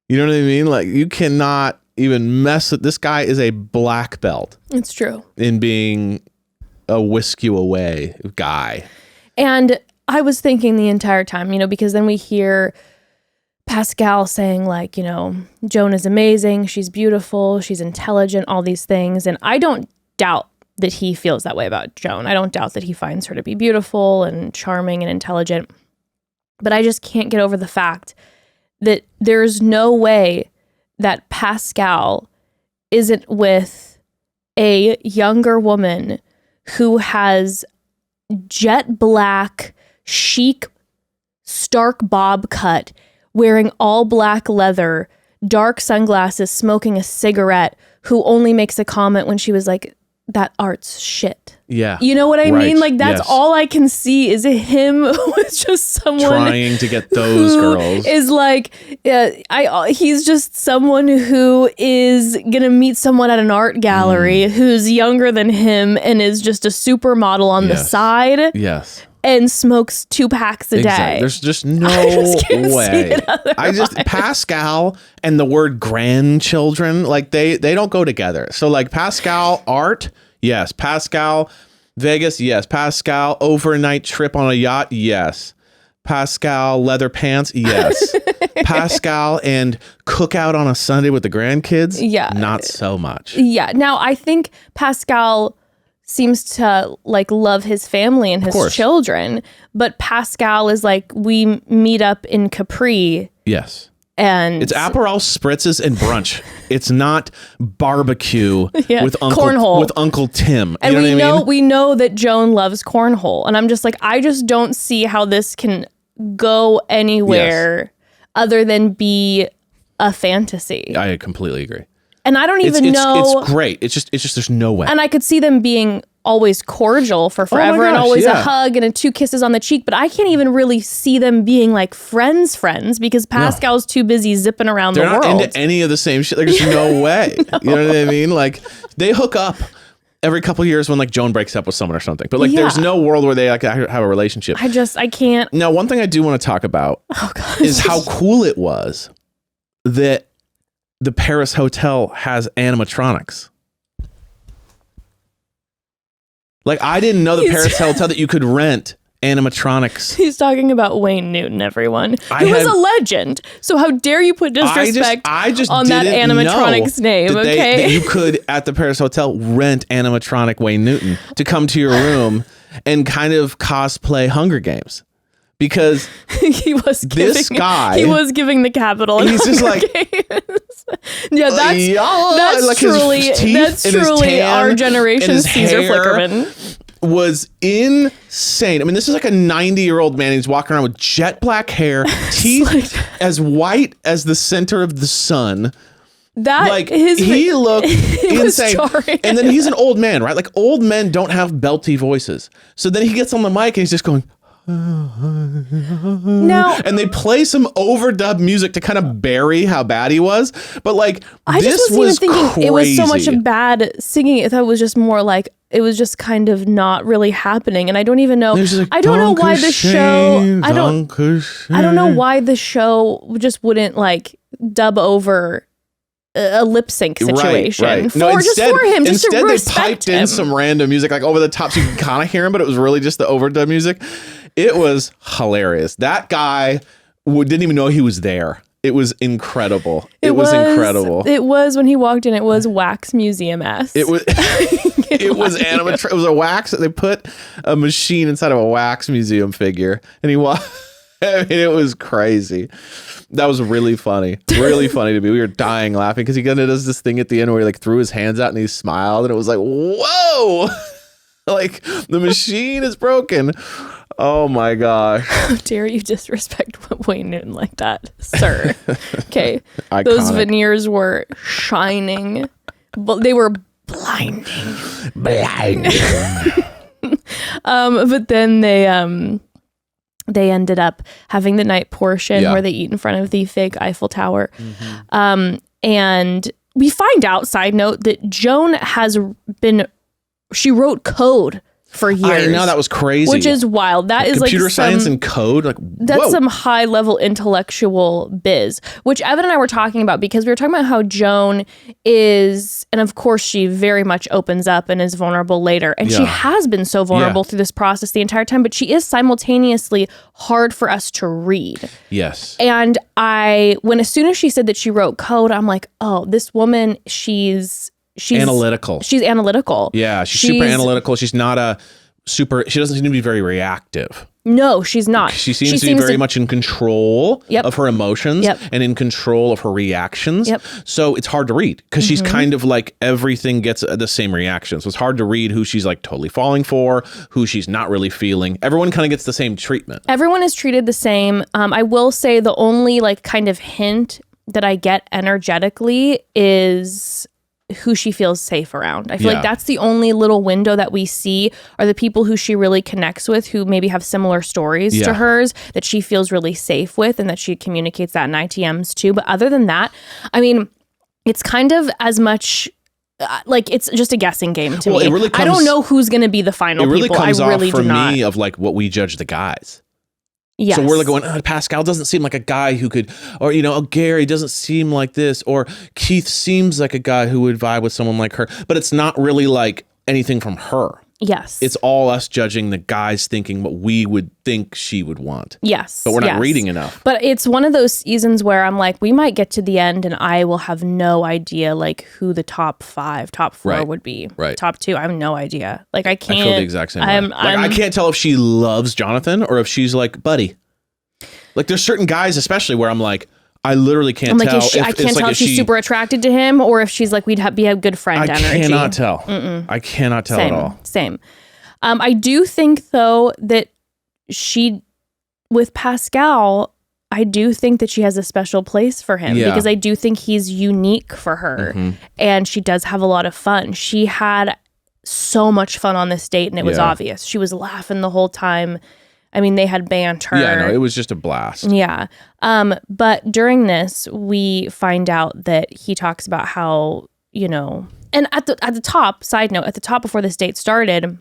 You know what I mean? Like, you cannot even mess with this guy. Is a black belt. It's true. In being a whisk you away guy. And I was thinking the entire time, you know, because then we hear Pascal saying like, you know, Joan is amazing. She's beautiful. She's intelligent, all these things. And I don't doubt that he feels that way about Joan. I don't doubt that he finds her to be beautiful and charming and intelligent. But I just can't get over the fact that there's no way that Pascal isn't with a younger woman who has jet black, chic, stark bob cut, wearing all black leather, dark sunglasses, smoking a cigarette, who only makes a comment when she was like, that art's shit. Yeah. You know what I mean? Like, that's all I can see is him with just someone trying to get those girls. Is like, he's just someone who is gonna meet someone at an art gallery who's younger than him and is just a supermodel on the side. Yes. And smokes 2 packs a day. There's just no way. Pascal and the word grandchildren, like they don't go together. So like Pascal art, yes. Pascal Vegas, yes. Pascal overnight trip on a yacht, yes. Pascal leather pants, yes. Pascal and cookout on a Sunday with the grandkids, not so much. Yeah. Now I think Pascal seems to like love his family and his children, but Pascal is like, we meet up in Capri. Yes. And it's Aperol spritzes and brunch. It's not barbecue with cornhole with Uncle Tim. And you know what I mean? we know that Joan loves cornhole, and I'm just like, I just don't see how this can go anywhere other than be a fantasy. I completely agree. And I don't even know. It's great. It's just there's no way. And I could see them being always cordial for forever and always a hug and 2 kisses on the cheek. But I can't even really see them being like friends because Pascal's too busy zipping around the world. They're not into any of the same shit. There's no way. You know what I mean? Like they hook up every couple of years when like Joan breaks up with someone or something. But like there's no world where they like have a relationship. I can't. Now, one thing I do want to talk about is how cool it was that the Paris hotel has animatronics. Like, I didn't know the Paris hotel that you could rent animatronics. He's talking about Wayne Newton, everyone. He was a legend. So how dare you put disrespect on that animatronic's name, that you could, at the Paris hotel, rent animatronic Wayne Newton to come to your room and kind of cosplay Hunger Games. Because he was giving the capital. He's just like, that's truly our generation's Caesar Flickerman. Was insane. I mean, this is like a 90-year-old man. He's walking around with jet black hair, teeth as white as the center of the sun. He looked insane. And then he's an old man, right? Like old men don't have belty voices. So then he gets on the mic and he's just going, Now, and they play some overdub music to kind of bury how bad he was. But like, I this just wasn't was even thinking crazy. it was so much of bad singing. I thought it was just more like it was just kind of not really happening. And I don't even know. Like, I don't know why the show. I don't know why the show just wouldn't like dub over a lip sync situation right. for him. Just instead to they respect piped him. in some random music like over the top, so you can kind of hear him, but it was really just the overdub music. It was hilarious. That guy didn't even know he was there. It was incredible. It was incredible. It was when he walked in. It was Wax Museum-esque. It was. It was animatronic. It was a wax. They put a machine inside of a wax museum figure, and he walked. I mean, it was crazy. That was really funny. Really funny to me. We were dying laughing because he kind of does this thing at the end where he like threw his hands out and he smiled, and it was like, whoa, like the machine is broken. Oh my gosh. How dare you disrespect Wayne Newton like that, sir? Okay. Iconic. Those veneers were shining, but they were blinding. But then they ended up having the night portion where they eat in front of the fake Eiffel Tower. And we find out, side note, that Joan she wrote code for years. I know, that was crazy. Which is wild. That is computer like science and code. Like, that's some high level intellectual biz, which Evan and I were talking about because we were talking about how Joan is, and of course she very much opens up and is vulnerable later. And she has been so vulnerable through this process the entire time, but she is simultaneously hard for us to read. Yes. And as soon as she said that she wrote code, I'm like, oh, this woman, she's analytical. She's analytical. Yeah, she's super analytical. She doesn't seem to be very reactive. No, she's not. She seems to be very much in control of her emotions and in control of her reactions. So it's hard to read because she's kind of like everything gets the same reaction. So it's hard to read who she's like totally falling for, who she's not really feeling. Everyone kind of gets the same treatment. Everyone is treated the same. I will say the only like kind of hint that I get energetically is who she feels safe around. I feel like that's the only little window that we see are the people who she really connects with, who maybe have similar stories to hers that she feels really safe with and that she communicates that in ITMs too. But other than that, I mean, it's kind of as much like it's just a guessing game to me. I don't know who's going to be the final people. It really comes off for me of like what we judge the guys. Yes. So we're like going, Pascal doesn't seem like a guy who could, or, Gary doesn't seem like this, or Keith seems like a guy who would vibe with someone like her, but it's not really like anything from her. Yes. It's all us judging the guys thinking what we would think she would want. Yes. But we're not reading enough. But it's one of those seasons where I'm like, we might get to the end and I will have no idea like who the top 4 would be. Right. Top 2. I have no idea. Like I can't. I feel the exact same way. I can't tell if she loves Jonathan or if she's like, buddy. Like there's certain guys especially where I'm like, I literally can't tell. I can't tell if she's super attracted to him or if she's like, we'd be a good friend energy. I cannot tell. I cannot tell at all. Same. I do think though that with Pascal, I do think that she has a special place for him because I do think he's unique for her and she does have a lot of fun. She had so much fun on this date and it was obvious. She was laughing the whole time. I mean, they had banter. Yeah, no, it was just a blast. Yeah. But during this, we find out that he talks about how, and at the top, side note, at the top before this date started,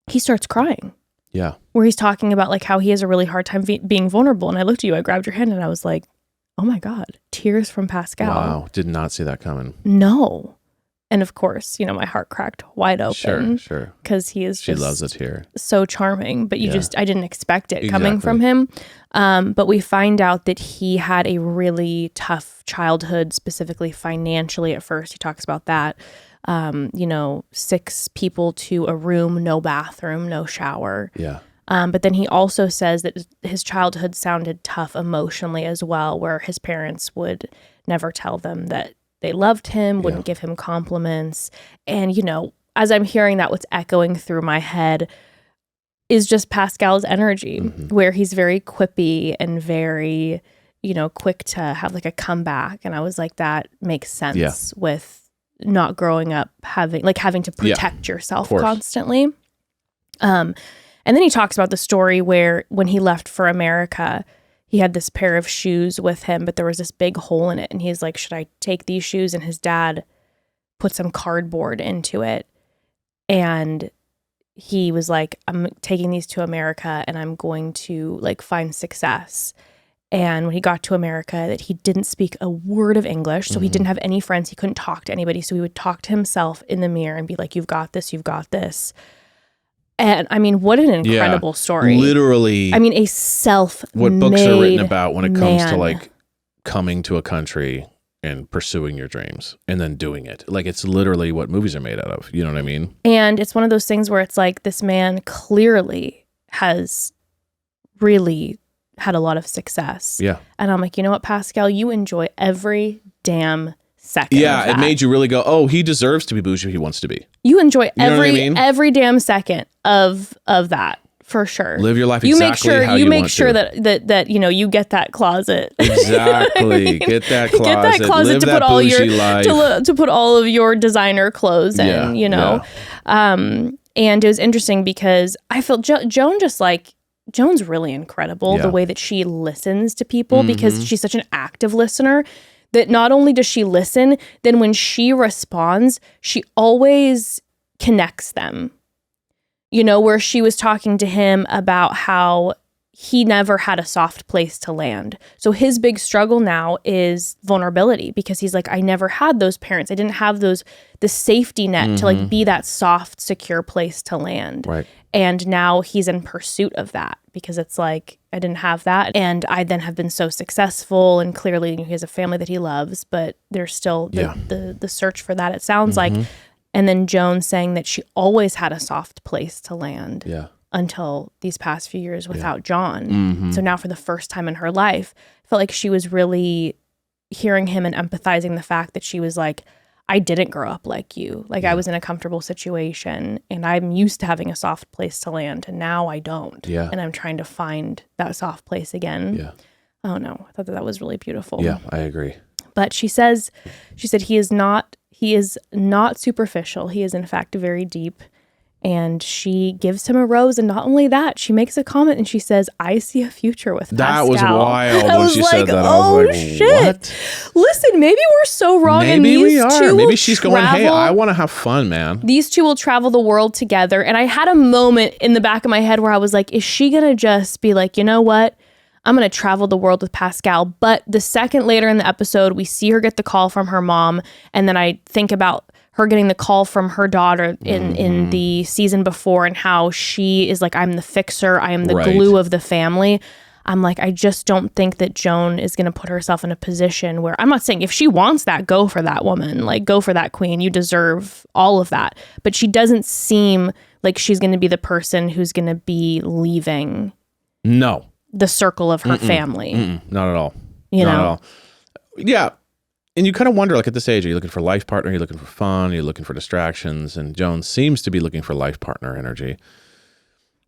he starts crying. Yeah. Where he's talking about like how he has a really hard time being vulnerable. And I looked at you, I grabbed your hand and I was like, oh my God, tears from Pascal. Wow. Did not see that coming. No. And of course, my heart cracked wide open. Sure. Because he is she loves a tear. So charming, but I didn't expect it coming from him. But we find out that he had a really tough childhood, specifically financially at first. He talks about that. 6 people to a room, no bathroom, no shower. Yeah. But then he also says that his childhood sounded tough emotionally as well, where his parents would never tell them that they loved him, wouldn't give him compliments. And, as I'm hearing that, what's echoing through my head is just Pascal's energy, where he's very quippy and very, quick to have like a comeback. And I was like, that makes sense with not growing up having to protect yourself constantly. And And then he talks about the story where when he left for America, he had this pair of shoes with him, but there was this big hole in it. And he's like, should I take these shoes? And his dad put some cardboard into it. And he was like, I'm taking these to America and I'm going to like find success. And when he got to America, that he didn't speak a word of English. So he didn't have any friends. He couldn't talk to anybody. So he would talk to himself in the mirror and be like, you've got this, you've got this. And I mean, what an incredible story. Literally. I mean, a self-made what books are written about when it comes to man. like coming to a country and pursuing your dreams and then doing it. Like it's literally what movies are made out of. You know what I mean? And it's one of those things where it's like this man clearly has really had a lot of success. Yeah. And I'm like, you know what, Pascal, you enjoy every damn second. Yeah. of that. It made you really go, oh, he deserves to be bougie if he wants to be. You enjoy know what I mean? every damn second of that. For sure. Live your life you make exactly sure how you you make want sure to. that you know you get that closet. Exactly. Get that closet. Live to that put all your bougie life. to put all of your designer clothes in, Yeah, you know. And it was interesting because I felt Joan just like Joan's really incredible Yeah. the way that she listens to people because she's such an active listener that not only does she listen, then when she responds, she always connects them. You know, where she was talking to him about how he never had a soft place to land. So his big struggle now is vulnerability because he's like, I never had those parents. I didn't have the safety net to like be that soft, secure place to land. Right. And now he's in pursuit of that because it's like, I didn't have that. And I then have been so successful and clearly he has a family that he loves, but there's still the search for that. It sounds like. And then Joan saying that she always had a soft place to land until these past few years without John. So now for the first time in her life, I felt like she was really hearing him and empathizing the fact that she was like, I didn't grow up like you. Like I was in a comfortable situation and I'm used to having a soft place to land and now I don't. Yeah. And I'm trying to find that soft place again. Yeah. I don't know. I thought that was really beautiful. Yeah, I agree. But she said he is not superficial. He is in fact very deep. And she gives him a rose, and not only that, she makes a comment and she says, "I see a future with Pascal." That was wild when she said that. Oh I was like, shit! what? Listen, maybe we're so wrong. Maybe and these we are. two Maybe will she's going, "Hey, travel- I want to have fun, man." These two will travel the world together. And I had a moment in the back of my head where I was like, "Is she gonna just be like, you know what? I'm going to travel the world with Pascal." But the second later in the episode, we see her get the call from her mom. And then I think about her getting the call from her daughter in the season before and how she is like, I'm the fixer. I am the glue of the family. I'm like, I just don't think that Joan is going to put herself in a position where, I'm not saying if she wants that, go for that woman, like go for that queen. You deserve all of that. But she doesn't seem like she's going to be the person who's going to be leaving the circle of her family. Not at all. You Not know? at all. Yeah. And you kind of wonder, like at this age, are you looking for a life partner? Are you looking for fun? Are you looking for distractions? And Joan seems to be looking for life partner energy.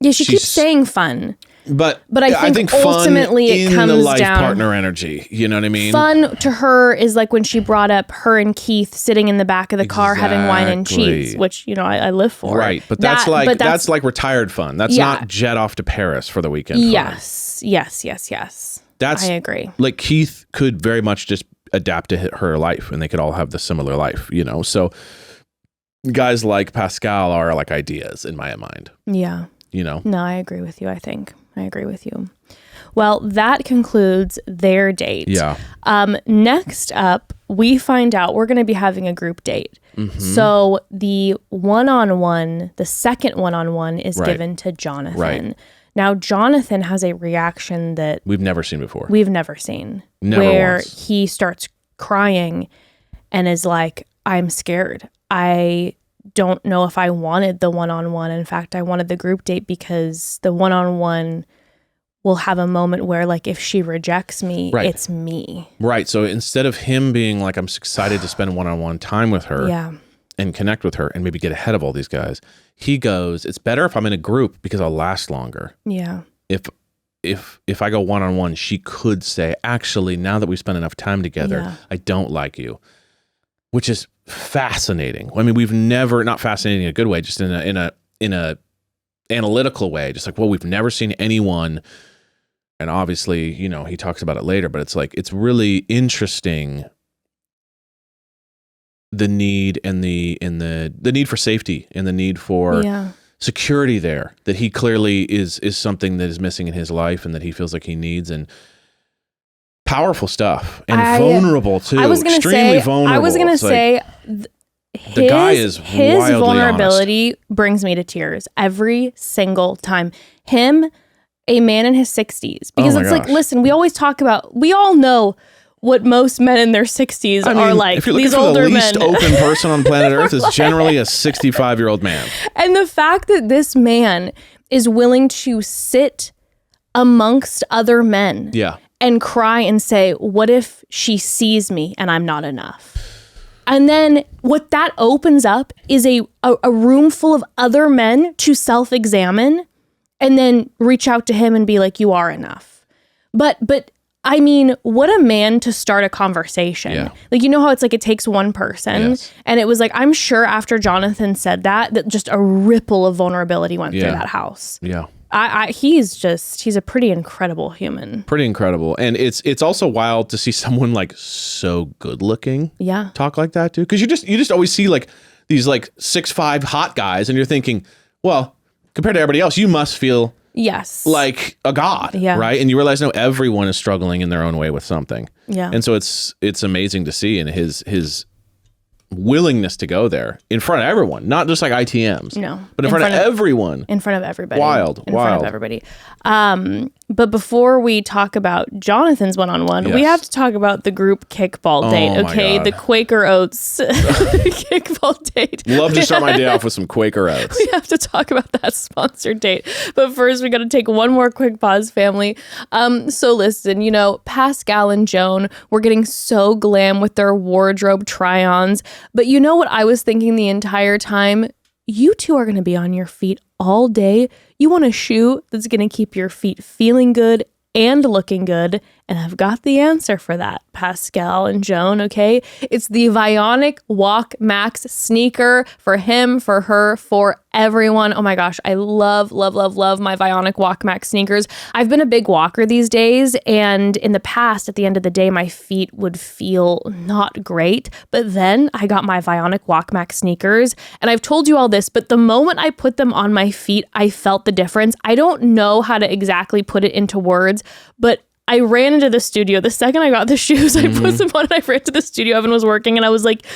Yeah, she keeps saying fun. But I think ultimately fun it in comes the life down partner energy. You know what I mean? Fun to her is like when she brought up her and Keith sitting in the back of the car having wine and cheese, which, you know, I live for. Right. But that's like retired fun. That's not jet off to Paris for the weekend. Yes. I agree. Like Keith could very much just adapt to her life and they could all have the similar life, you know? So guys like Pascal are like ideas in my mind. Yeah. You know? No, I agree with you. I agree with you. Well, that concludes their date. Yeah. Next up, we find out we're going to be having a group date. So the second one-on-one is given to Jonathan. Right. Now, Jonathan has a reaction that we've never seen before. Where once. He starts crying and is like, I'm scared. I don't know if I wanted the one-on-one. In fact, I wanted the group date because the one-on-one will have a moment where, like, if she rejects me, it's me. Right. So instead of him being like, I'm excited to spend one-on-one time with her and connect with her and maybe get ahead of all these guys, he goes, it's better if I'm in a group because I'll last longer. Yeah. If I go one-on-one, she could say, actually, now that we've spent enough time together, I don't like you, which is fascinating. I mean, we've never, not fascinating in a good way, just in a analytical way, just like, well, we've never seen anyone. And obviously, you know, he talks about it later, but it's like, it's really interesting the need and the need for safety and the need for security there, that he clearly is something that is missing in his life and that he feels like he needs. And powerful stuff and vulnerable too. Extremely vulnerable. I was going to say the guy is his wildly vulnerability honest. Brings me to tears every single time. Him, a man in his 60s, because it's like, listen, we always talk about, we all know what most men in their 60s are like. If you're looking these for older the least men. open person on planet Earth, is generally a 65-year-old man. And the fact that this man is willing to sit amongst other men and cry and say, what if she sees me and I'm not enough? And then what that opens up is a room full of other men to self-examine and then reach out to him and be like, you are enough. But I mean, what a man to start a conversation. Yeah. Like, you know how it's like it takes one person? Yes. And it was like, I'm sure after Jonathan said that just a ripple of vulnerability went through that house. Yeah. He's a pretty incredible human. Pretty incredible. And it's also wild to see someone like so good looking talk like that too. Because you just always see like these like 6'5" hot guys and you're thinking, well, compared to everybody else, you must feel like a god, right? And you realize, no, everyone is struggling in their own way with something. Yeah. And so it's amazing to see, and his willingness to go there in front of everyone, not just like ITMs, but in front of everyone. In front of everybody. Wild. In front of everybody. But before we talk about Jonathan's one-on-one, we have to talk about the group Kickball date, okay? The Quaker Oats Kickball date. Love to start my day off with some Quaker Oats. We have to talk about that sponsored date. But first, we got to take one more quick pause, family. So listen, you know, Pascal and Joan were getting so glam with their wardrobe try-ons. But you know what I was thinking the entire time? You two are going to be on your feet all day. You want a shoe that's going to keep your feet feeling good and looking good. And I've got the answer for that, Pascal and Joan, okay? It's the Vionic Walk Max sneaker for him, for her, for everyone. Oh my gosh, I love, love, love, love my Vionic Walk Max sneakers. I've been a big walker these days, and in the past, at the end of the day, my feet would feel not great. But then I got my Vionic Walk Max sneakers, and I've told you all this, but the moment I put them on my feet, I felt the difference. I don't know how to exactly put it into words, but I ran into the studio. The second I got the shoes, I put them on and I ran to the studio. Evan was working and I was like,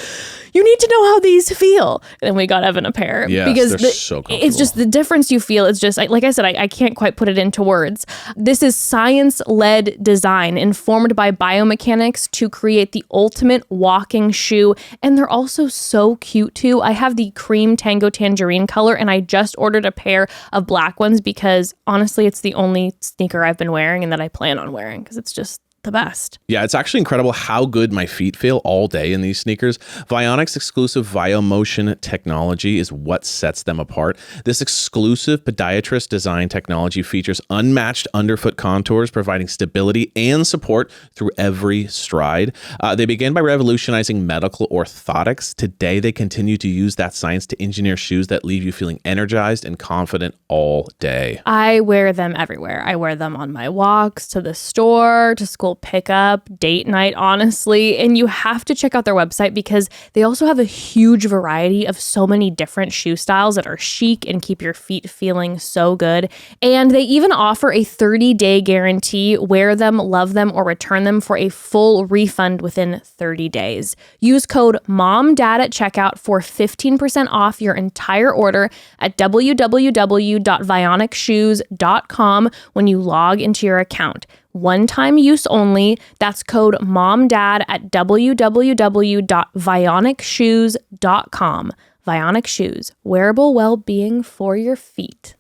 you need to know how these feel. And then we got Evan a pair. Yes, because they're so comfortable. It's just the difference you feel. It's just, like I said, I can't quite put it into words. This is science-led design informed by biomechanics to create the ultimate walking shoe. And they're also so cute too. I have the cream tango tangerine color and I just ordered a pair of black ones because honestly, it's the only sneaker I've been wearing and that I plan on wearing because it's just the best. Yeah, it's actually incredible how good my feet feel all day in these sneakers. Vionic's exclusive VioMotion technology is what sets them apart. This exclusive podiatrist design technology features unmatched underfoot contours, providing stability and support through every stride. They began by revolutionizing medical orthotics. Today, they continue to use that science to engineer shoes that leave you feeling energized and confident all day. I wear them everywhere. I wear them on my walks, to the store, to school pickup, date night, honestly. And you have to check out their website because they also have a huge variety of so many different shoe styles that are chic and keep your feet feeling so good. And they even offer a 30-day guarantee. Wear them, love them, or return them for a full refund within 30 days. Use code MOMDAD at checkout for 15% off your entire order at www.vionicshoes.com when you log into your account. One-time use only. That's code MOMDAD at www.vionicshoes.com. Vionic Shoes, wearable well-being for your feet.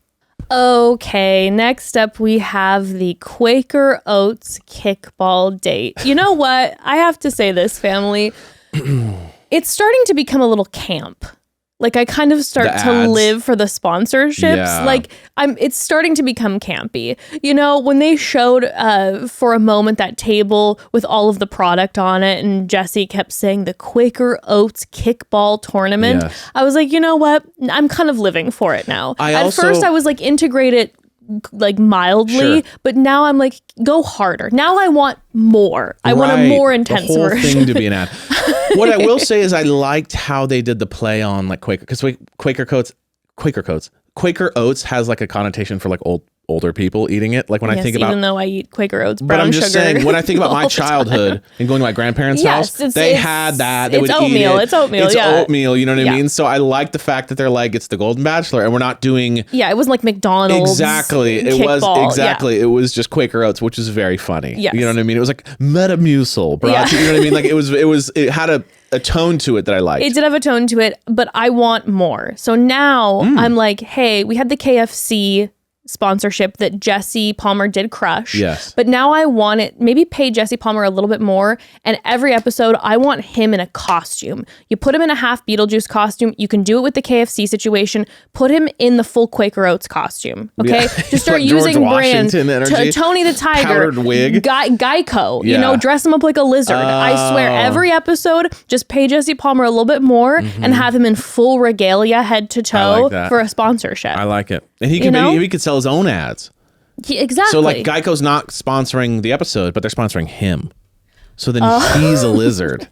Okay, next up we have the Quaker Oats Kickball date. You know what? I have to say this, family. It's starting to become a little camp. Like I kind of start The to ads. live for the sponsorships. Yeah. Like it's starting to become campy. You know, when they showed for a moment that table with all of the product on it and Jesse kept saying the Quaker Oats Kickball tournament, Yes. I was like, you know what? I'm kind of living for it now. At also- first I was like integrate it like mildly, Sure. but now I'm like go harder. Now I want more. I want a Right. more intense the whole version. thing to be an ad. What I will say is I liked how they did the play on like Quaker, because Quaker Oats has like a connotation for like older people eating it. Like when I Yes, think about, even though I eat Quaker Oats but brown I'm just sugar saying when I think about all my the time. childhood and going to my grandparents' Yes, house, they had that. They would it's eat oatmeal. it. It's oatmeal. It's Yeah. oatmeal. You know what I Yeah. mean? So I like the fact that they're like it's the Golden Bachelor, and we're not doing Yeah, it wasn't like McDonald's. exactly. It Kickball. was exactly. It was just Quaker Oats, which is very funny. Yes. You know what I mean? It was like Metamucil, bro. Yeah. You know what I mean? Like it had a tone to it that I liked. It did have a tone to it, but I want more. So now I'm like, hey, we had the KFC sponsorship that Jesse Palmer did crush. Yes. But now I want it, maybe pay Jesse Palmer a little bit more. And every episode, I want him in a costume. You put him in a half Beetlejuice costume. You can do it with the KFC situation. Put him in the full Quaker Oats costume. Okay. Yeah. Just start Like George using brands. Washington energy. Tony the Tiger. Powdered wig. Geico. You Yeah. know, dress him up like a lizard. I swear, Oh. every episode, just pay Jesse Palmer a little bit more and have him in full regalia, head to toe, that. for a sponsorship. I like it, and he You can know? maybe he could sell his own ads. Exactly. So like Geico's not sponsoring the episode, but they're sponsoring him. So then he's a lizard.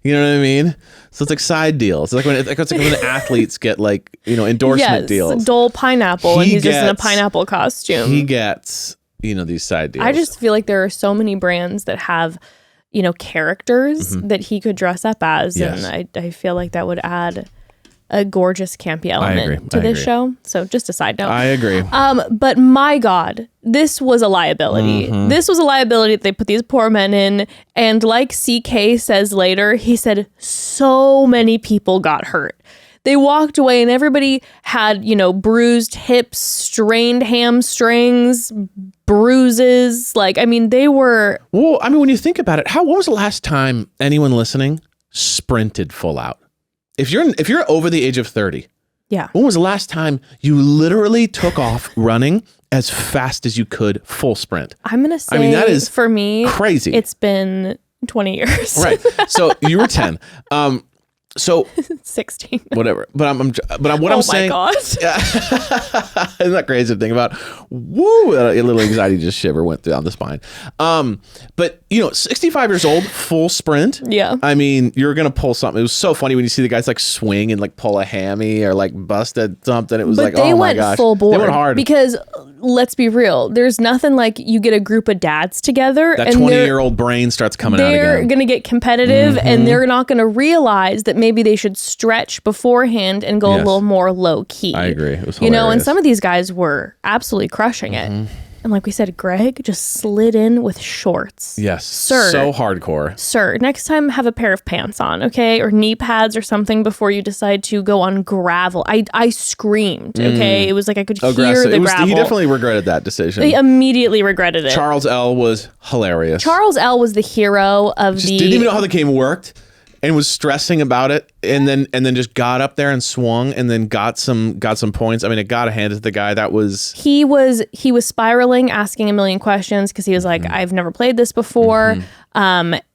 You know what I mean? So it's like side deals. It's like when athletes get like, you know, endorsement deals. Dole pineapple, and He he's just in a gets- pineapple costume. He gets, you know, these side deals. I just feel like there are so many brands that have, you know, characters that he could dress up as, Yes. and I feel like that would add a gorgeous campy agree. element to I this agree. show. So just a side note. I agree. But my God, this was a liability. This was a liability that they put these poor men in. And like CK says later, he said so many people got hurt. They walked away and everybody had, you know, bruised hips, strained hamstrings, bruises. Like, I mean, they were... Well, I mean, when you think about it, when was the last time anyone listening sprinted full out? If you're over the age of 30, Yeah. when was the last time you literally took off running as fast as you could, full sprint? I'm going to say, I mean, that is for me, crazy. it's been 20 years. Right. So you were 10. So 16. whatever. But what I'm Oh my saying. God. Isn't that crazy to think about? Woo! A little anxiety just shiver went down the spine. But you know, 65 years old, full sprint. Yeah. I mean, you're gonna pull something. It was so funny when you see the guys like swing and like pull a hammy or like bust at something. It was But like, they oh my went gosh, full board. They went hard. Because let's be real, there's nothing like you get a group of dads together That and 20-year-old brain starts coming out they're again. going to get competitive and they're not going to realize that maybe they should stretch beforehand and go a Yes. little more low key. I agree. It was You know, and hilarious. some of these guys were absolutely crushing it. And like we said, Greg just slid in with shorts. Yes, Sir. so hardcore. Sir, next time have a pair of pants on, okay? Or knee pads or something before you decide to go on gravel. I screamed, okay? It was like I could hear Aggressive. the gravel. He definitely regretted that decision. He immediately regretted it. Charles L was hilarious. Charles L was the hero of Just the... didn't even know how the game worked and was stressing about it, and then just got up there and swung and then got some points. I mean, it got a hand to the guy. That was He was spiraling, asking a million questions because he was like, I've never played this before.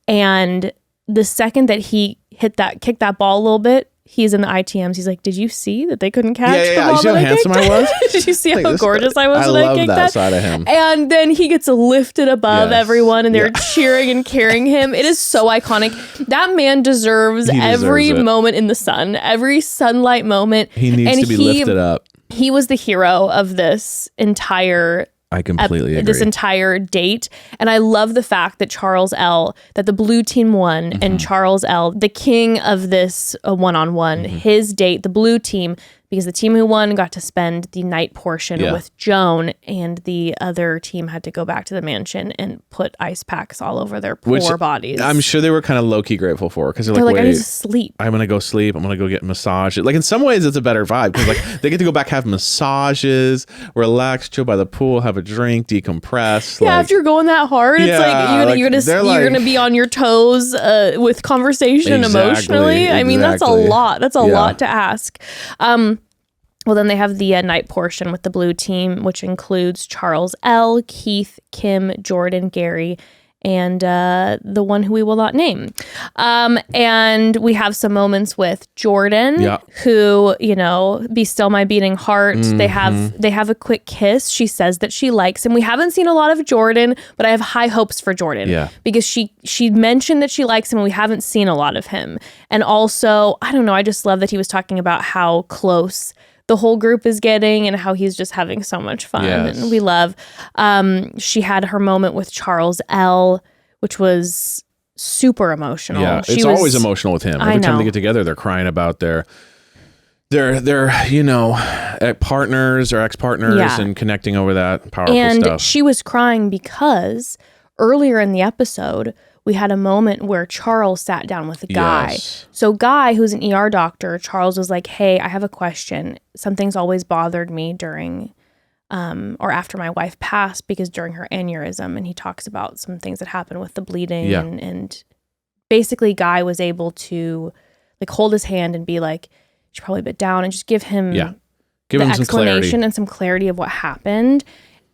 And the second that he kicked that ball a little bit, he's in the ITMs. He's like, did you see that they couldn't catch the ball? You see how that handsome kicked? I was? Did you see Like how this- gorgeous I was I when I love kicked that side of him. And then he gets lifted above Yes. everyone and they're Yeah. cheering and carrying him. It is so iconic. That man deserves He deserves every it. moment in the sun, every sunlight moment. He needs And to be lifted up. He was the hero of this entire I completely agree. this entire date. And I love the fact that that the blue team won Mm-hmm. and Charles L, the king of this one-on-one, his date, the blue team because the team who won got to spend the night portion with Joan, and the other team had to go back to the mansion and put ice packs all over their poor bodies. I'm sure they were kind of low-key grateful for, because they're like, I wait, need to sleep. I'm going to go sleep. I'm going to go get massages. Like, in some ways, it's a better vibe, because like they get to go back, have massages, relax, chill by the pool, have a drink, decompress. Yeah, after you're going that hard, it's like you're gonna be on your toes with conversation and emotionally. I mean, that's a lot. That's a lot to ask. Well, then they have the night portion with the blue team, which includes Charles L., Keith, Kim, Jordan, Gary, and the one who we will not name. And we have some moments with Jordan, who, be still my beating heart. Mm-hmm. They have a quick kiss. She says that she likes him. We haven't seen a lot of Jordan, but I have high hopes for Jordan because she mentioned that she likes him and we haven't seen a lot of him. And also, I don't know, I just love that he was talking about how close the whole group is getting and how he's just having so much fun. Yes. And we love, she had her moment with Charles L., which was super emotional. Yeah, it's always emotional with him. Every time they get together, they're crying about their partners or ex-partners and connecting over that powerful stuff. And she was crying because earlier in the episode, we had a moment where Charles sat down with a guy. Yes. So Guy, who's an ER doctor, Charles was like, hey, I have a question. Something's always bothered me during or after my wife passed, because during her aneurysm, and he talks about some things that happened with the bleeding. And basically Guy was able to like hold his hand and be like, you should probably bit down, and just give him the explanation and some clarity of what happened.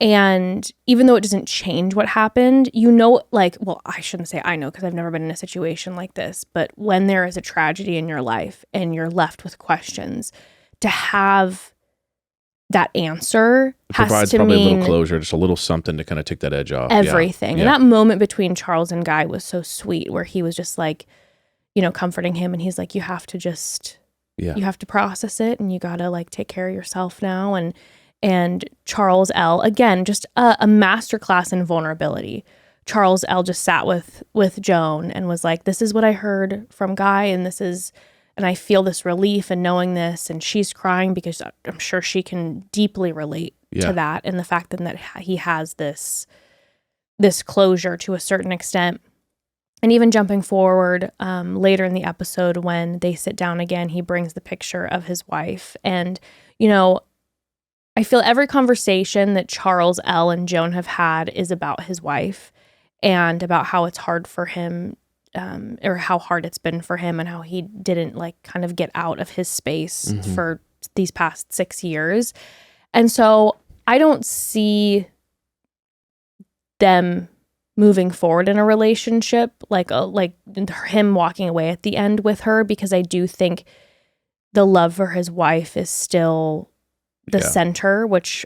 And even though it doesn't change what happened, I shouldn't say I know, because I've never been in a situation like this, but when there is a tragedy in your life and you're left with questions, to have that answer provides probably a little closure, just a little something to kind of take that edge off. Everything. And that moment between Charles and Guy was so sweet, where he was just like, comforting him, and he's like, you have to just, you have to process it, and you got to like take care of yourself now. And Charles L., again, just a masterclass in vulnerability. Charles L. just sat with Joan and was like, this is what I heard from Guy, and I feel this relief in knowing this. And she's crying because I'm sure she can deeply relate to that, and the fact that he has this closure to a certain extent. And even jumping forward later in the episode, when they sit down again, he brings the picture of his wife. And, I feel every conversation that Charles L. and Joan have had is about his wife and about how it's hard for him, or how hard it's been for him, and how he didn't like kind of get out of his space for these past 6 years. And so I don't see them moving forward in a relationship, like him walking away at the end with her, because I do think the love for his wife is still the center, which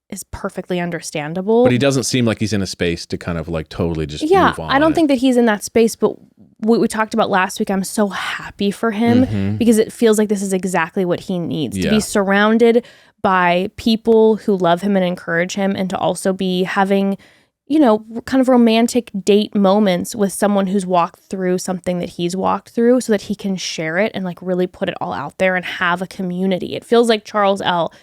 is perfectly understandable. But he doesn't seem like he's in a space to kind of like totally just move on. I don't think that he's in that space, but what we talked about last week, I'm so happy for him because it feels like this is exactly what he needs, to be surrounded by people who love him and encourage him, and to also be having, kind of romantic date moments with someone who's walked through something that he's walked through, so that he can share it and like really put it all out there and have a community. It feels like Charles L.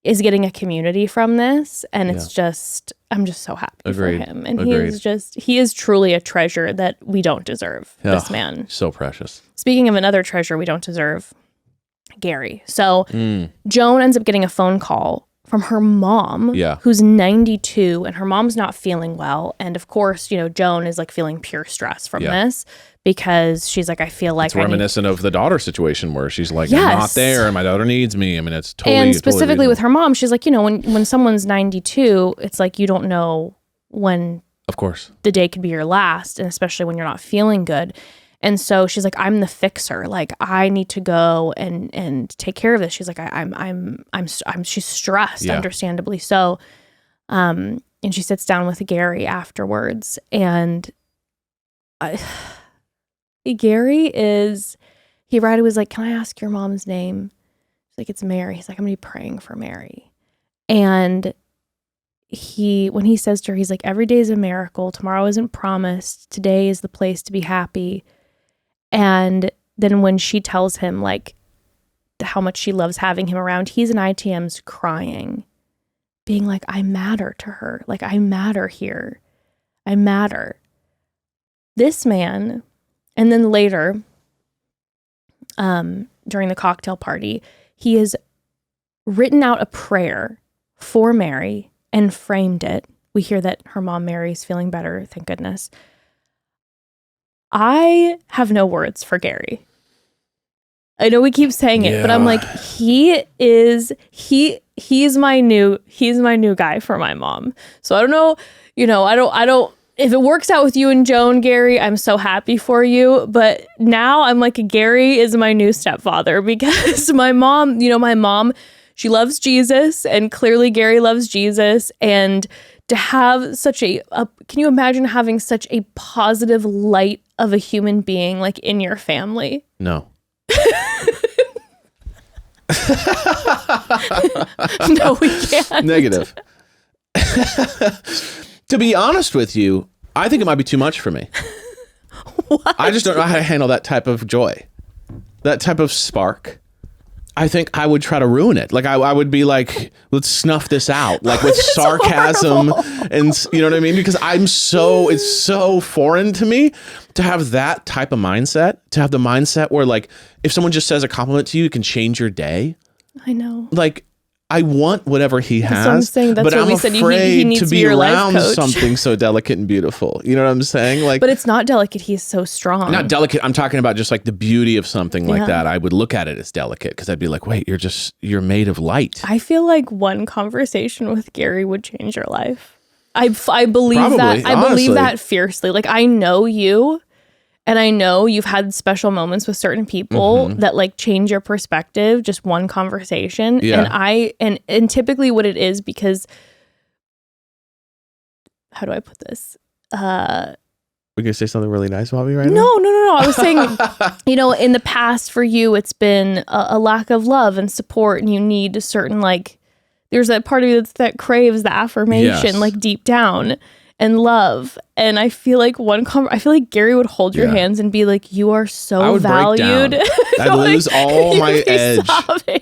is getting a community from this, and it's just, I'm just so happy for him. And he is truly a treasure that we don't deserve, this man. So precious. Speaking of another treasure we don't deserve, Gary. So Joan ends up getting a phone call from her mom, who's 92, and her mom's not feeling well. And of course, Joan is like feeling pure stress from this, because she's like, I feel like it's reminiscent of the daughter situation, where she's like, I'm not there and my daughter needs me. I mean, it's totally. And specifically with her mom, she's like, when someone's 92, it's like, you don't know when, of course, the day could be your last, and especially when you're not feeling good. And so she's like, I'm the fixer. Like, I need to go and take care of this. She's like, she's stressed, understandably so. And she sits down with Gary afterwards, and Gary was like, can I ask your mom's name? She's like, it's Mary. He's like, I'm gonna be praying for Mary. And when he says to her, he's like, every day is a miracle. Tomorrow isn't promised. Today is the place to be happy. And then when she tells him, like, how much she loves having him around. He's in ITMs crying, being like, I matter to her. Like, I matter here. I matter. This man, and then later, during the cocktail party, he has written out a prayer for Mary and framed it. We hear that her mom, Mary's feeling better, thank goodness. I have no words for Gary. I know we keep saying it, but I'm like, he's my new guy for my mom. So I don't know, I don't, if it works out with you and Joan, Gary, I'm so happy for you. But now I'm like, Gary is my new stepfather, because my mom, she loves Jesus, and clearly Gary loves Jesus. And to have such can you imagine having such a positive light of a human being like in your family? No. No, we can't. Negative. To be honest with you, I think it might be too much for me. What? I just don't know how to handle that type of joy, that type of spark. I think I would try to ruin it. Like I would be like, let's snuff this out, like with sarcasm and you know what I mean? Because it's so foreign to me to have that type of mindset, to have the mindset where like, if someone just says a compliment to you, it can change your day. I know. Like, I want whatever he has, what I'm saying. That's but what I'm we said. afraid He needs to to be be your life around coach. something so delicate and beautiful. You know what I'm saying? Like, But it's not delicate. He's so strong. not delicate. I'm talking about just like the beauty of something like Yeah. that. I would look at it as delicate because I'd be like, wait, you're made of light. I feel like one conversation with Gary would change your life. I believe Probably, that. I honestly. believe that fiercely. Like, I know you, and I know you've had special moments with certain people that like change your perspective. Just one conversation. Yeah. And typically what it is, because how do I put this? We're gonna say something really nice about me right now? No. I was saying, in the past for you, it's been a lack of love and support, and you need a certain, like, there's that part of you that craves the affirmation, Yes. like deep down, and love. And I feel like I feel like Gary would hold your hands and be like, you are so I would valued. break down. I'd lose all you'd my be edge. sobbing.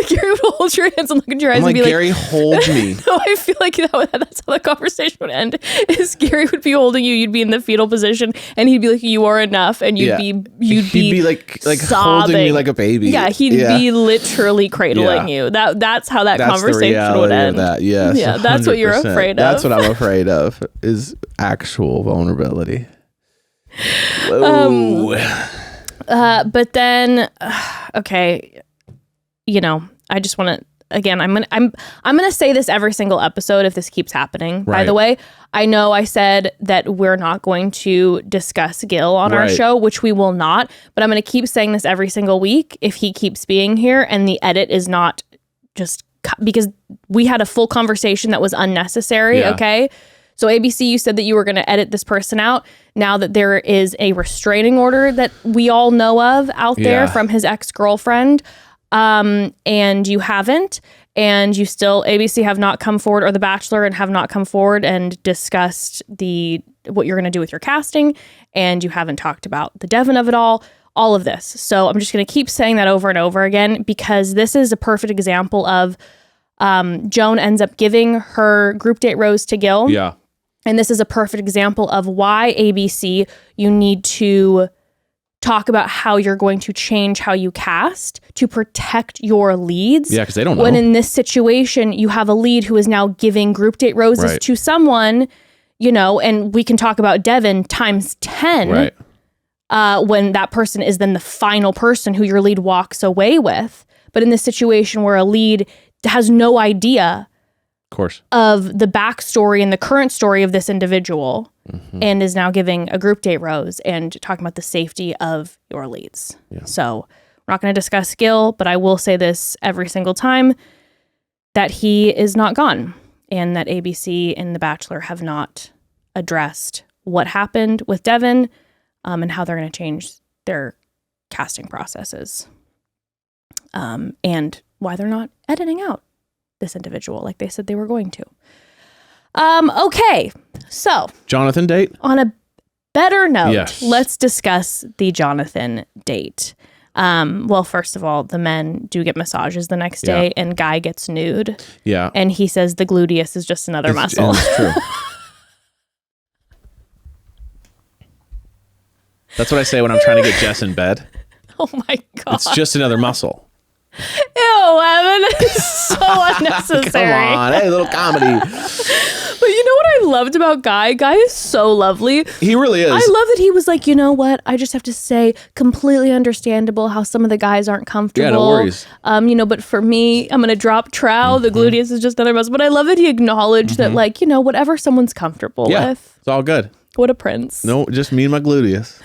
Gary would hold your hands and look into your eyes I'm and like, be Gary, hold me. no, I feel like that's how the conversation would end. Is Gary would be holding you, you'd be in the fetal position, and he'd be like, "You are enough," and you'd be like sobbing. holding me like a baby. Yeah, he'd be literally cradling you. That's how that conversation would end. Of that. Yes, yeah, that's what you're 100%. afraid of. That's what I'm afraid of, is actual vulnerability. Whoa. But then, okay, I just want to. Again, I'm gonna say this every single episode if this keeps happening. By Right. the way, I know I said that we're not going to discuss Gil on our Right. show, which we will not. But I'm gonna keep saying this every single week if he keeps being here and the edit is not just because we had a full conversation that was unnecessary. Yeah. Okay. So ABC, you said that you were going to edit this person out. Now that there is a restraining order that we all know of out there Yeah. from his ex-girlfriend, and you haven't, and you still, ABC have not come forward, or The Bachelor and have not come forward and discussed what you're going to do with your casting, and you haven't talked about the Devin of it all of this. So I'm just going to keep saying that over and over again, because this is a perfect example of Joan ends up giving her group date rose to Gil. Yeah. And this is a perfect example of why ABC, you need to talk about how you're going to change how you cast to protect your leads. Yeah, because they don't know. When in this situation, you have a lead who is now giving group date roses Right. to someone, and we can talk about Devin times 10 Right. when that person is then the final person who your lead walks away with. But in this situation where a lead has no idea Of course. of the backstory and the current story of this individual, and is now giving a group date rose and talking about the safety of your leads. Yeah. So we're not going to discuss Gil, but I will say this every single time, that he is not gone, and that ABC and The Bachelor have not addressed what happened with Devin, and how they're going to change their casting processes, and why they're not editing out this individual like they said they were going to. Okay, so Jonathan date? on a better note, Yes. let's discuss the Jonathan date. Well, first of all, the men do get massages the next day, and Guy gets nude. Yeah. And he says the gluteus is just another muscle. It's true. That's what I say when I'm trying to get Jess in bed. Oh my God. It's just another muscle. Ew, Evan. It's so unnecessary. Come on. Hey, little comedy. But you know what I loved about Guy? Guy is so lovely. He really is. I love that he was like, you know what? I just have to say, completely understandable how some of the guys aren't comfortable. Yeah, no worries. But for me, I'm going to drop trow. The gluteus is just another muscle. But I love that he acknowledged that, like, whatever someone's comfortable with. It's all good. What a prince. No, just me and my gluteus.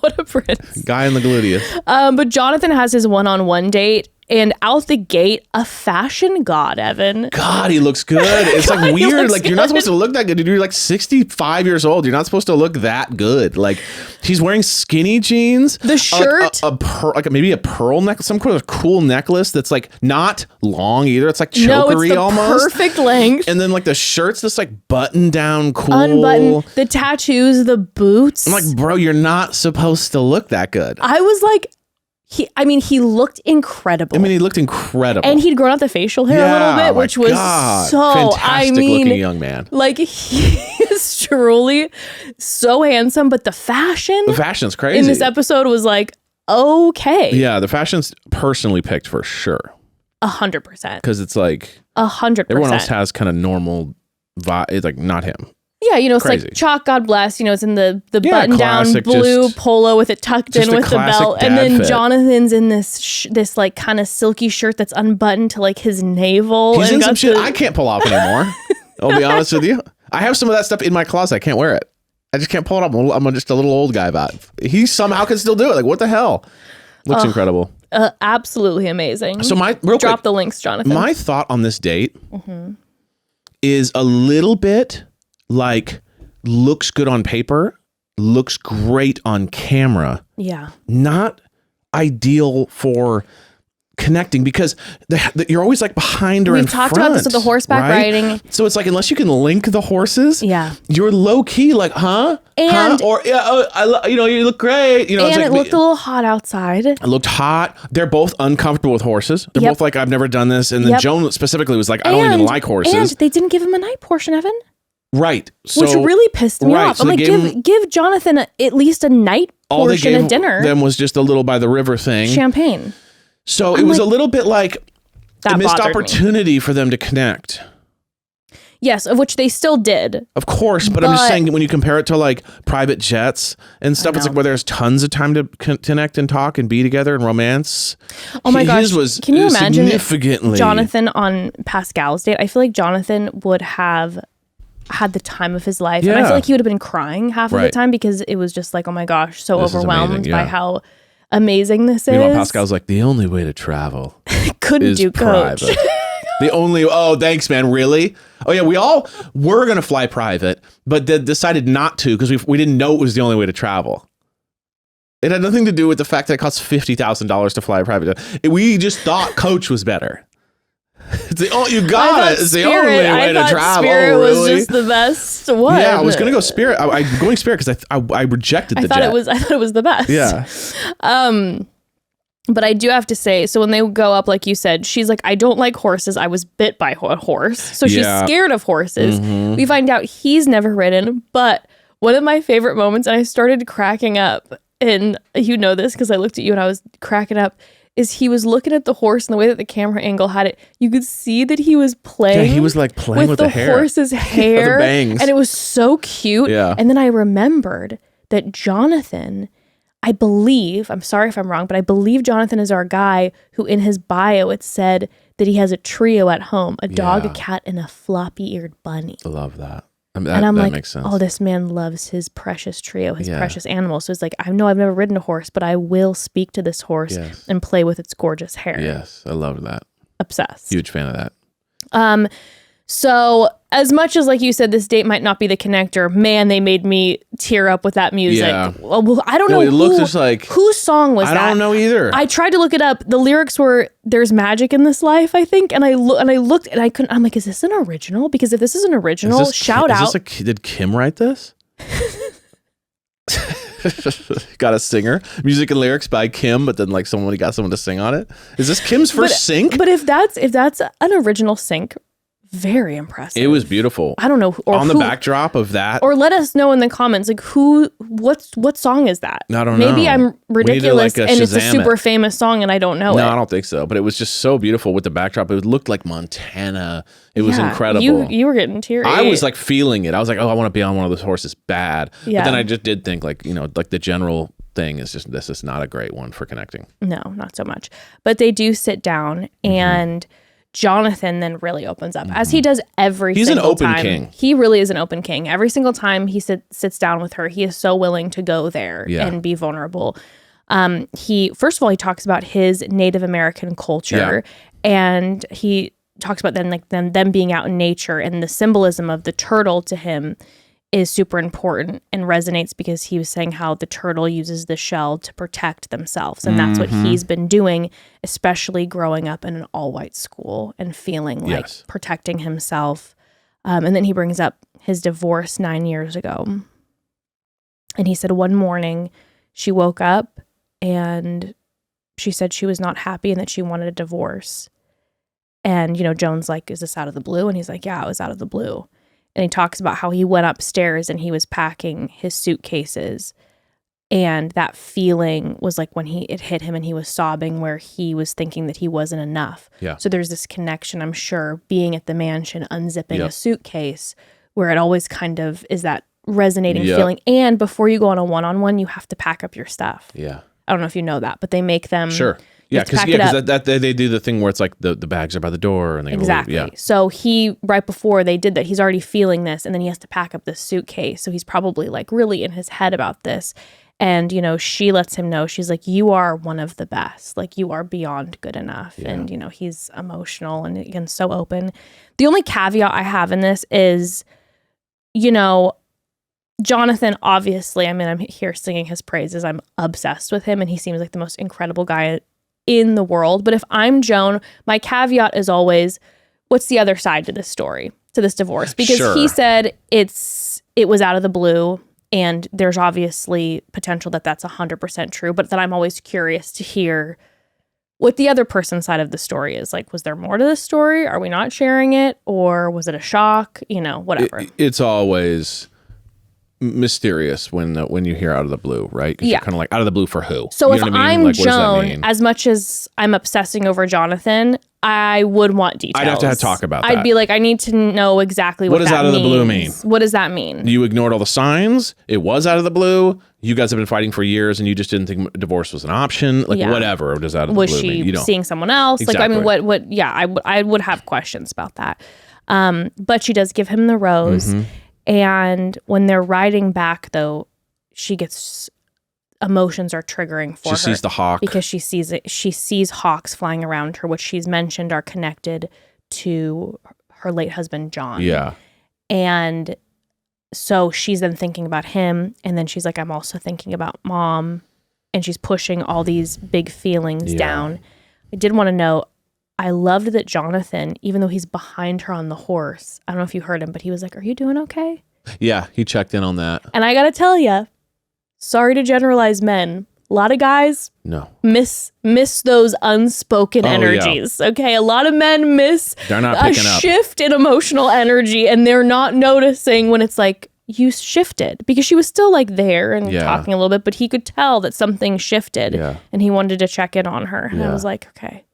What a prince. Guy in the gluteus. But Jonathan has his one-on-one date. And out the gate, a fashion god, Evan. God, he looks good. It's God, like he weird. looks Like you're not good. supposed to look that good, dude. You're like 65 years old. You're not supposed to look that good. Like he's wearing skinny jeans. The shirt, maybe a pearl necklace, some kind of cool necklace that's like not long either. It's like chokery no, it's the almost. perfect length. And then like the shirt's this like button down, cool. Unbuttoned, the tattoos, the boots. I'm like, bro, you're not supposed to look that good. I was like, he looked incredible. I mean, he looked incredible. And he'd grown out the facial hair a little bit, which was fantastic looking young man. Like he is truly so handsome, but the fashion's crazy. in this episode was like, okay. Yeah, the fashion's personally picked for sure. 100%. Because it's like 100%. everyone else has kind of normal vibe. It's like not him. Yeah, it's Crazy. like chalk, God bless. It's in the button down classic, blue just polo with it tucked in with the belt, and then fit. Jonathan's in this like kind of silky shirt that's unbuttoned to like his navel. He's and in got some shit I can't pull off anymore. I'll be honest with you. I have some of that stuff in my closet. I can't wear it. I just can't pull it up. I'm just a little old guy about it. He somehow can still do it. Like what the hell? Looks incredible. Absolutely amazing. So drop the links, Jonathan. My thought on this date is a little bit like looks good on paper, looks great on camera. Yeah. Not ideal for connecting because you're always like behind or in front. We've talked about this with the horseback riding. So it's like unless you can link the horses, you're low key like, huh? And or you look great. And it looked a little hot outside. It looked hot. They're both uncomfortable with horses. They're both like, I've never done this. And then Joan specifically was like, I don't even like horses. And they didn't give him a night portion, Evan. Right. So, which really pissed me off. So I'm like, give Jonathan at least a night portion of dinner. Them was just a little by the river thing. Champagne. So it was a little bit like a missed opportunity for them to connect. Yes, of which they still did. Of course, but I'm just saying when you compare it to like private jets and stuff, it's like where there's tons of time to connect and talk and be together and romance. Oh my gosh. Can you imagine significantly Jonathan on Pascal's date? I feel like Jonathan would have had the time of his life. And I feel like he would have been crying half of the time because it was just like, oh my gosh, so overwhelmed by how amazing this is. Meanwhile, Pascal's like, the only way to travel couldn't do coach. Thanks, man. Really? Oh yeah, we all were going to fly private, but decided not to because we didn't know it was the only way to travel. It had nothing to do with the fact that it costs $50,000 to fly private. We just thought coach was better. It's you got it. It's the only way to travel. Spirit was just the best one. Yeah, I was gonna go Spirit. I'm going Spirit because I rejected the jet. I thought it was the best. Yeah. But I do have to say, so when they go up, like you said, she's like, I don't like horses. I was bit by a horse. So she's scared of horses. Mm-hmm. We find out he's never ridden. But one of my favorite moments, and I started cracking up, and you know this because I looked at you and I was cracking up, is he was looking at the horse and the way that the camera angle had it. You could see that he was playing. Yeah, he was like playing with the hair. Horse's hair. The bangs. And it was so cute. Yeah. And then I remembered that Jonathan, I believe, I'm sorry if I'm wrong, but I believe Jonathan is our guy who in his bio it said that he has a trio at home, a dog, a cat, and a floppy-eared bunny. I love that. And I'm like, makes sense. oh, this man loves his precious trio, his precious animal. So it's like, I know I've never ridden a horse, but I will speak to this horse and play with its gorgeous hair. Yes, I love that. Obsessed. Huge fan of that. So as much as, like you said, this date might not be the connector, man, they made me tear up with that music. Yeah. Well, I don't know whose song was that. I don't know either. I tried to look it up. The lyrics were, there's magic in this life, I think. And I looked and I couldn't, I'm like, is this an original? Because if this is an original, shout out. Did Kim write this? Got a singer. Music and lyrics by Kim, but then like somebody got someone to sing on it. Is this Kim's first sync? But if that's an original sync, very impressive. It was beautiful. I don't know. Or on the backdrop of that. Or let us know in the comments, like what song is that? I don't know. Maybe I'm ridiculous like, and it's a super it. famous song and I don't know it. No, I don't think so. But it was just so beautiful with the backdrop. It looked like Montana. It was incredible. You were getting teary. I was like feeling it. I was like, oh, I want to be on one of those horses bad. Yeah. But then I just did think like, like the general thing is just, this is not a great one for connecting. No, not so much. But they do sit down and Jonathan then really opens up, as he does every single time. He's an open king. He really is an open king. Every single time he sits down with her, he is so willing to go there and be vulnerable. First of all, he talks about his Native American culture, and he talks about them being out in nature, and the symbolism of the turtle to him is super important and resonates because he was saying how the turtle uses the shell to protect themselves. And that's what he's been doing, especially growing up in an all-white school and feeling like protecting himself. And then he brings up his divorce 9 years ago. And he said one morning she woke up and she said she was not happy and that she wanted a divorce. And, Joan's like, is this out of the blue? And he's like, yeah, it was out of the blue. And he talks about how he went upstairs and he was packing his suitcases. And that feeling was like when it hit him and he was sobbing, where he was thinking that he wasn't enough. Yeah. So there's this connection, I'm sure, being at the mansion, unzipping a suitcase, where it always kind of is that resonating feeling. And before you go on a one-on-one, you have to pack up your stuff. Yeah. I don't know if you know that, but they make them... Sure. Yeah, because they do the thing where it's like the bags are by the door and they exactly. Yeah. So he, right before they did that, he's already feeling this, and then he has to pack up this suitcase. So he's probably like really in his head about this. And she lets him know, she's like, you are one of the best. Like, you are beyond good enough. Yeah. And he's emotional and again so open. The only caveat I have in this is, Jonathan, obviously, I'm here singing his praises. I'm obsessed with him, and he seems like the most incredible guy in the world. But if I'm Joan, my caveat is always, what's the other side to this story, to this divorce? Because he said it was out of the blue, and there's obviously potential that that's 100% true. But then I'm always curious to hear what the other person's side of the story is. Like, was there more to this story? Are we not sharing it? Or was it a shock? Whatever. It's always mysterious when you hear out of the blue, right? Yeah. You're kind of like, out of the blue for who? So if I'm Joan, as much as I'm obsessing over Jonathan, I would want details. I'd have to talk about that. I'd be like, I need to know exactly what that means. What does out of the blue mean? What does that mean? You ignored all the signs. It was out of the blue. You guys have been fighting for years and you just didn't think divorce was an option. Like, whatever does out of the blue mean? Was she seeing someone else? Exactly. Like, what, yeah, I would have questions about that. But she does give him the rose. And when they're riding back, though, she gets emotions are triggering for her. She sees the hawk because she sees hawks flying around her, which she's mentioned are connected to her late husband John. Yeah, and so she's then thinking about him, and then she's like, I'm also thinking about mom, and she's pushing all these big feelings down. I did want to know, I loved that Jonathan, even though he's behind her on the horse, I don't know if you heard him, but he was like, are you doing okay? Yeah, he checked in on that. And I got to tell you, sorry to generalize men, a lot of guys miss those unspoken energies. Okay, a lot of men miss they're not picking a shift in emotional energy, and they're not noticing when it's like, you shifted, because she was still like there and talking a little bit, but he could tell that something shifted and he wanted to check in on her. And I was like, okay.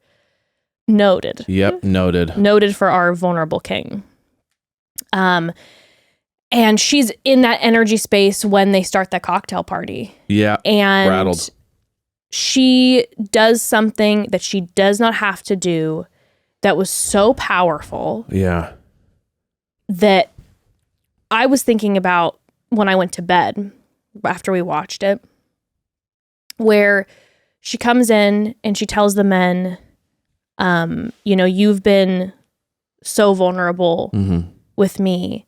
Noted. Yep, noted. Noted for our vulnerable king. And she's in that energy space when they start that cocktail party. Yeah, and rattled. She does something that she does not have to do that was so powerful. Yeah. That I was thinking about when I went to bed after we watched it, where she comes in and she tells the men, you've been so vulnerable with me,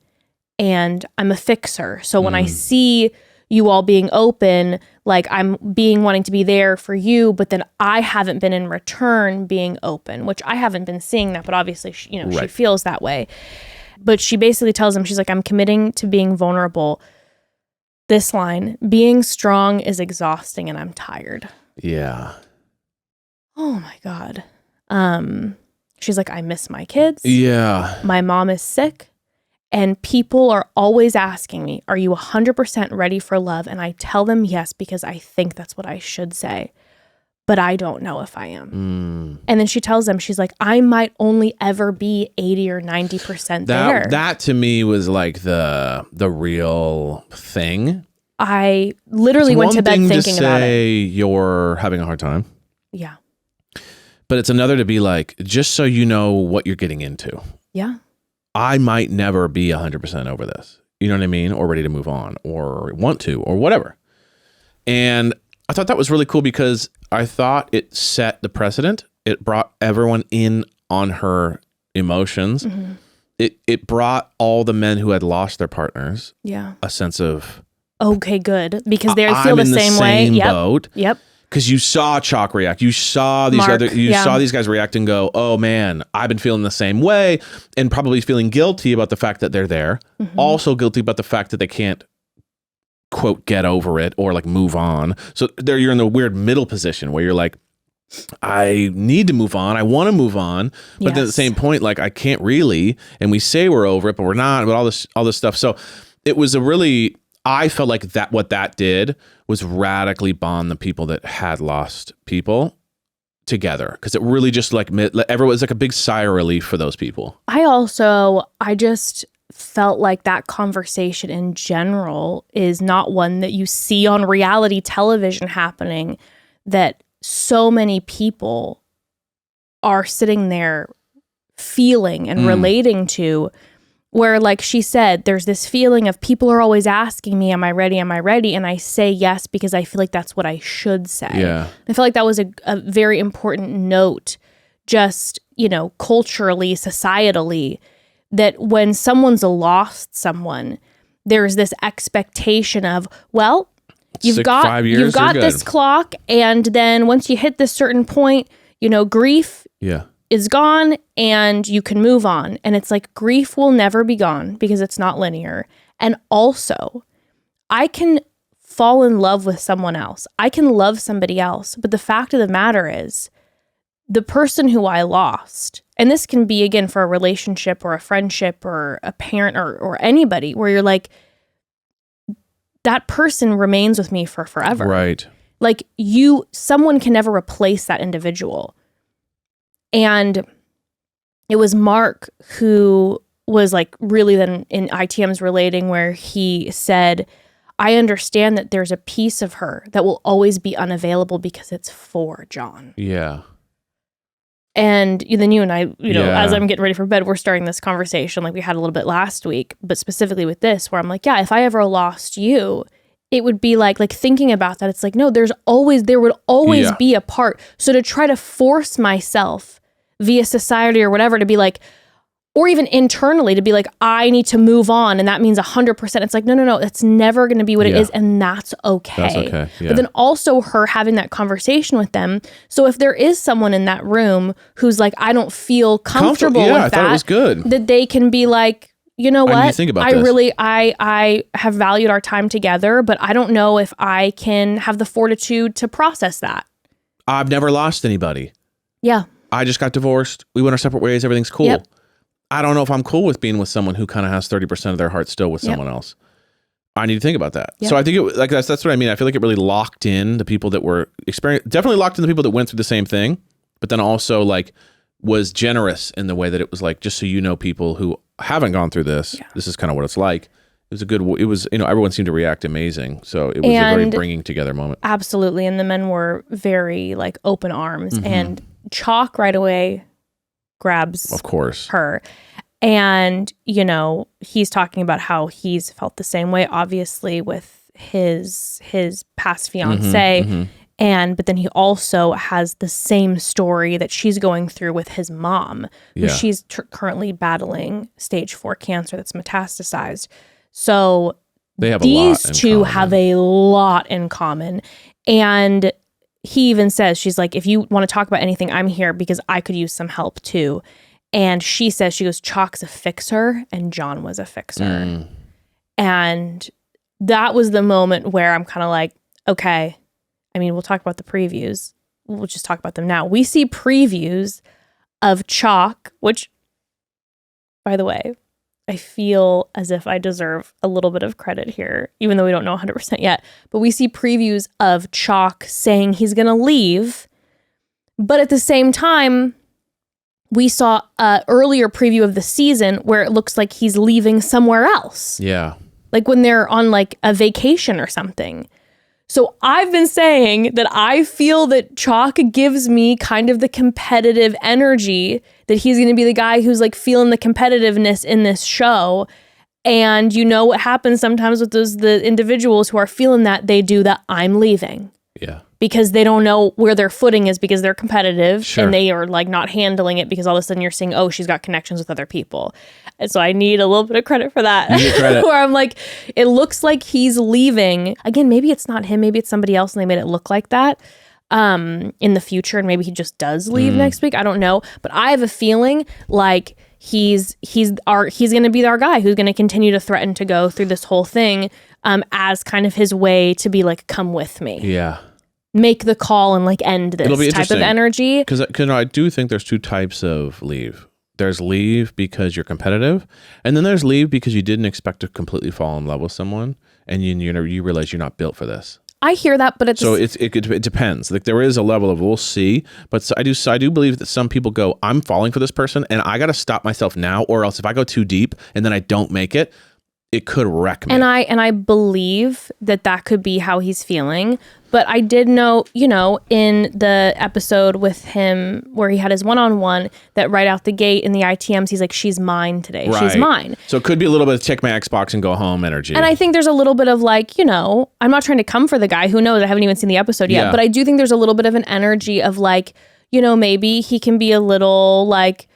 and I'm a fixer. So when I see you all being open, like I'm wanting to be there for you, but then I haven't been in return being open, which I haven't been seeing that, but obviously, she feels that way. But she basically tells him, she's like, I'm committing to being vulnerable This line, being strong is exhausting and I'm tired. Yeah. Oh my God. She's like, I miss my kids. Yeah. My mom is sick. And people are always asking me, are you 100% ready for love? And I tell them yes, because I think that's what I should say. But I don't know if I am. And then she tells them, she's like, I might only ever be 80 or 90% there. That to me was like the real thing. I literally went to bed thinking about it. Say you're having a hard time. Yeah. But it's another to be like, just so you know what you're getting into. Yeah. I might never be 100% over this. You know what I mean? Or ready to move on or want to or whatever. And I thought that was really cool because I thought it set the precedent. It brought everyone in on her emotions. Mm-hmm. It brought all the men who had lost their partners a sense of, okay, good. Because they feel the same way. Boat. Yep. Because you saw Chalk react. You saw these saw these guys react and go, oh man, I've been feeling the same way, and probably feeling guilty about the fact that they're there. Mm-hmm. Also guilty about the fact that they can't, quote, get over it or like move on. So there you're in the weird middle position where you're like, I need to move on. I want to move on. But then at the same point, like I can't really. And we say we're over it, but we're not, but all this stuff. So it was a really, I felt like that what that did was radically bond the people that had lost people together. Because it really just like, everyone was like a big sigh of relief for those people. I just felt like that conversation in general is not one that you see on reality television happening, that so many people are sitting there feeling and relating to, where like she said, there's this feeling of people are always asking me, am I ready? Am I ready? And I say yes, because I feel like that's what I should say. Yeah. I feel like that was a very important note, just, culturally, societally, that when someone's lost someone, there's this expectation of, well, you've got this clock, and then once you hit this certain point, grief is gone and you can move on. And it's like, grief will never be gone because it's not linear. And also, I can fall in love with someone else. I can love somebody else. But the fact of the matter is, the person who I lost, and this can be, again, for a relationship or a friendship or a parent or anybody, where you're like, that person remains with me for forever. Right. Like someone can never replace that individual. And it was Mark who was like really then in ITM's relating, where he said, I understand that there's a piece of her that will always be unavailable because it's for John. Yeah. And then you and I, as I'm getting ready for bed, we're starting this conversation like we had a little bit last week, but specifically with this, where I'm like, yeah, if I ever lost you, it would be like thinking about that. It's like, no, there would always be a part. So to try to force myself via society or whatever to be like, or even internally to be like, I need to move on, and that means 100%. It's like, no, it's never going to be what it is, and that's okay. That's okay. Yeah. But then also her having that conversation with them. So if there is someone in that room who's like, I don't feel comfortable with that, I thought it was good. That they can be like, you know what? I need to think about this. Really, I have valued our time together, but I don't know if I can have the fortitude to process that. I've never lost anybody. Yeah. I just got divorced. We went our separate ways. Everything's cool. Yep. I don't know if I'm cool with being with someone who kind of has 30% of their heart still with someone else. I need to think about that. Yep. So I think that's what I mean. I feel like it really locked in the people that were definitely locked in the people that went through the same thing, but then also like was generous in the way that it was like, just so you know, people who haven't gone through this, this is kind of what it's like. It was everyone seemed to react amazing. So it was a very bringing together moment. Absolutely. And the men were very like open arms, and Chalk right away grabs, of course, her. And, he's talking about how he's felt the same way, obviously, with his past fiance. But then he also has the same story that she's going through with his mom, who she's currently battling stage 4 cancer that's metastasized. So they have these two have a lot in common. And he even says, she's like, if you want to talk about anything, I'm here because I could use some help too. And she says, she goes, Chalk's a fixer and John was a fixer. And that was the moment where I'm kind of like, okay, I mean, we'll talk about the previews. We'll just talk about them now. We see previews of Chalk, which, by the way, I feel as if I deserve a little bit of credit here, even though we don't know 100% yet. But we see previews of Chalk saying he's going to leave. But at the same time, we saw an earlier preview of the season where it looks like he's leaving somewhere else. Yeah. Like when they're on like a vacation or something. So I've been saying that I feel that Chalk gives me kind of the competitive energy, that he's going to be the guy who's like feeling the competitiveness in this show. And you know what happens sometimes with the individuals who are feeling that, they do that I'm leaving. Yeah. Because they don't know where their footing is because they're competitive. Sure. And they are like not handling it because all of a sudden you're seeing, oh, she's got connections with other people. And so I need a little bit of credit for that. You need credit. Where I'm like, it looks like he's leaving. Again, maybe it's not him, maybe it's somebody else and they made it look like that in the future. And maybe he just does leave next week. I don't know. But I have a feeling like he's going to be our guy who's going to continue to threaten to go through this whole thing as kind of his way to be like, come with me. Yeah. Make the call and like end this type of energy. Because I do think there's two types of leave. There's leave because you're competitive, and then there's leave because you didn't expect to completely fall in love with someone, and you realize you're not built for this. I hear that, but it depends. Like there is a level of we'll see, but I do believe that some people go, I'm falling for this person, and I got to stop myself now, or else if I go too deep and then I don't make it, it could wreck me. And I believe that could be how he's feeling. But I did know, in the episode with him where he had his one-on-one, that right out the gate in the ITMs, he's like, she's mine today. Right. She's mine. So it could be a little bit of check my Xbox and go home energy. And I think there's a little bit of like, I'm not trying to come for the guy. Who knows? I haven't even seen the episode yet. But I do think there's a little bit of an energy of like, maybe he can be a little like,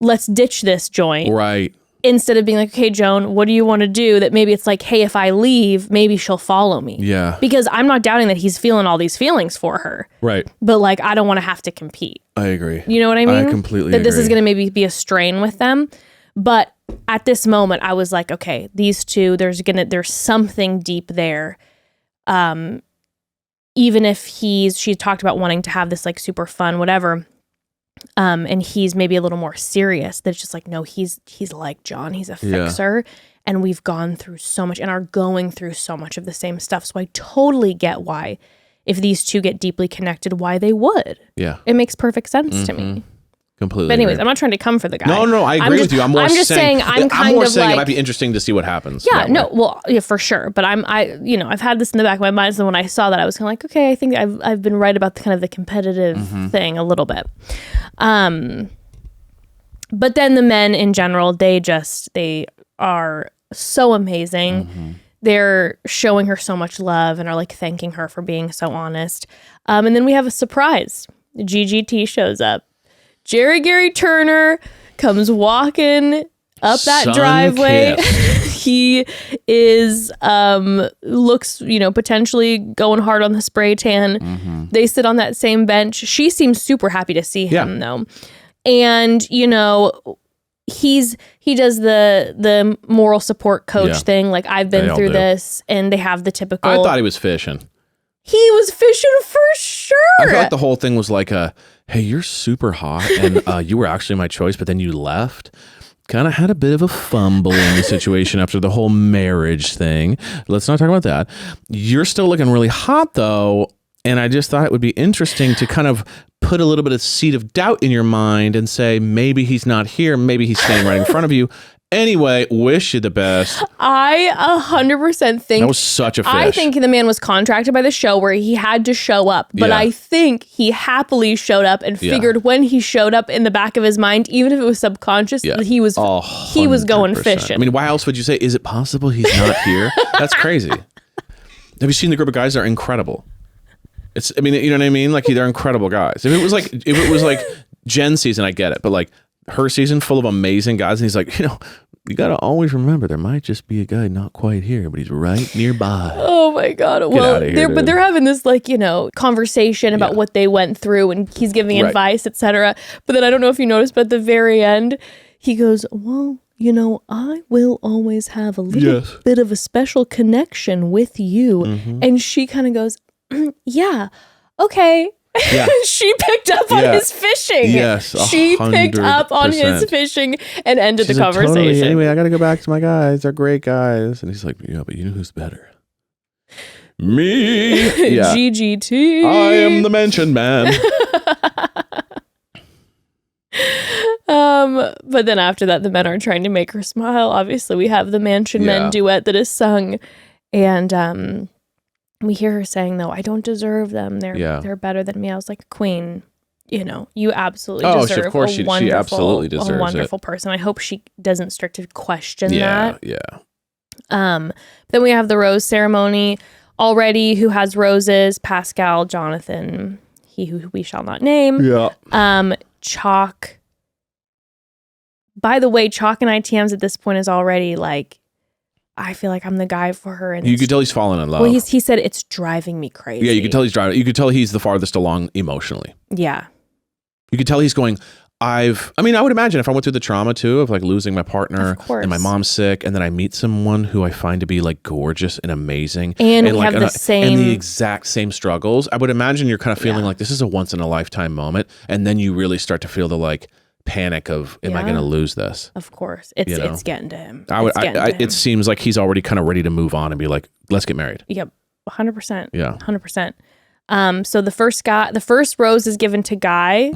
let's ditch this joint. Right. Instead of being like, okay, Joan, what do you want to do? That maybe it's like, hey, if I leave, maybe she'll follow me. Yeah. Because I'm not doubting that he's feeling all these feelings for her. Right. But like, I don't want to have to compete. I agree. You know what I mean? I completely agree. That this agree. is going to maybe be a strain with them. But at this moment, I was like, okay, these two, there's something deep there. Even if she talked about wanting to have this like super fun, whatever. And he's maybe a little more serious. That's just like, no, he's like John. He's a fixer. And we've gone through so much and are going through so much of the same stuff. So I totally get why, if these two get deeply connected, why they would. Yeah. It makes perfect sense to me. Completely. But anyways, agree. I'm not trying to come for the guy. No, I agree with you. I'm just saying I'm more of saying like, it might be interesting to see what happens. Yeah, no, well, yeah, for sure. But I've had this in the back of my mind. So when I saw that, I was kind of like, okay, I think I've been right about the kind of the competitive thing a little bit. But then the men in general, they are so amazing. They're showing her so much love and are like thanking her for being so honest. And then we have a surprise. GGT shows up. Jerry Gary Turner comes walking up that driveway. He is looks, potentially going hard on the spray tan. They sit on that same bench. She seems super happy to see him though. And he does the moral support coach thing. Like, I've been through this, and they have the typical. I thought he was fishing. He was fishing for sure. I feel like the whole thing was like hey, you're super hot, and you were actually my choice, but then you left. Kind of had a bit of a fumbling situation after the whole marriage thing. Let's not talk about that. You're still looking really hot, though, and I just thought it would be interesting to kind of put a little bit of seed of doubt in your mind and say, maybe he's not here, maybe he's standing right in front of you. Anyway, wish you the best. I 100% think that was such a fish. I think the man was contracted by the show where he had to show up, but I think he happily showed up and figured when he showed up in the back of his mind, even if it was subconscious, that he was going fishing. I mean, why else would you say, is it possible he's not here? That's crazy. Have you seen the group of guys that are incredible? You know what I mean? Like, they're incredible guys. If it was like Jen's season, I get it, but like her season full of amazing guys, and he's like, you got to always remember there might just be a guy not quite here, but he's right nearby. Oh my God. Well, they're having this conversation about what they went through, and he's giving advice, etc. But then I don't know if you noticed, but at the very end, he goes, well, I will always have a little bit of a special connection with you. And she kind of goes, yeah, okay. Yeah. She picked up on his fishing. Yes, 100%. She picked up on his fishing and ended the conversation. Totally. Anyway, I got to go back to my guys. They're great guys. And he's like, yeah, but you know who's better? Me. Yeah. GGT. I am the mention man. But then after that, the men are trying to make her smile. Obviously, we have the Mansion Men duet that is sung. And we hear her saying, though, I don't deserve them. They're better than me. I was like, Queen, you absolutely deserve she absolutely deserves a wonderful person. I hope she doesn't start to question that. Yeah. Then we have the rose ceremony already. Who has roses? Pascal, Jonathan, he who we shall not name. Yeah. Chalk. By the way, Chalk and ITMs at this point is already like, I feel like I'm the guy for her. And you could tell he's fallen in love. Well, he said it's driving me crazy. Yeah, you could tell he's driving. You could tell he's the farthest along emotionally. Yeah. You could tell he's going, I would imagine if I went through the trauma too of like losing my partner and my mom's sick, and then I meet someone who I find to be like gorgeous and amazing. And we have the exact same struggles. I would imagine you're kind of feeling like this is a once in a lifetime moment. And then you really start to feel the like panic of, am I going to lose this? Of course. It's getting to him. It seems like he's already kind of ready to move on and be like, let's get married. Yep. 100%. Yeah. 100%. So the first rose is given to Guy,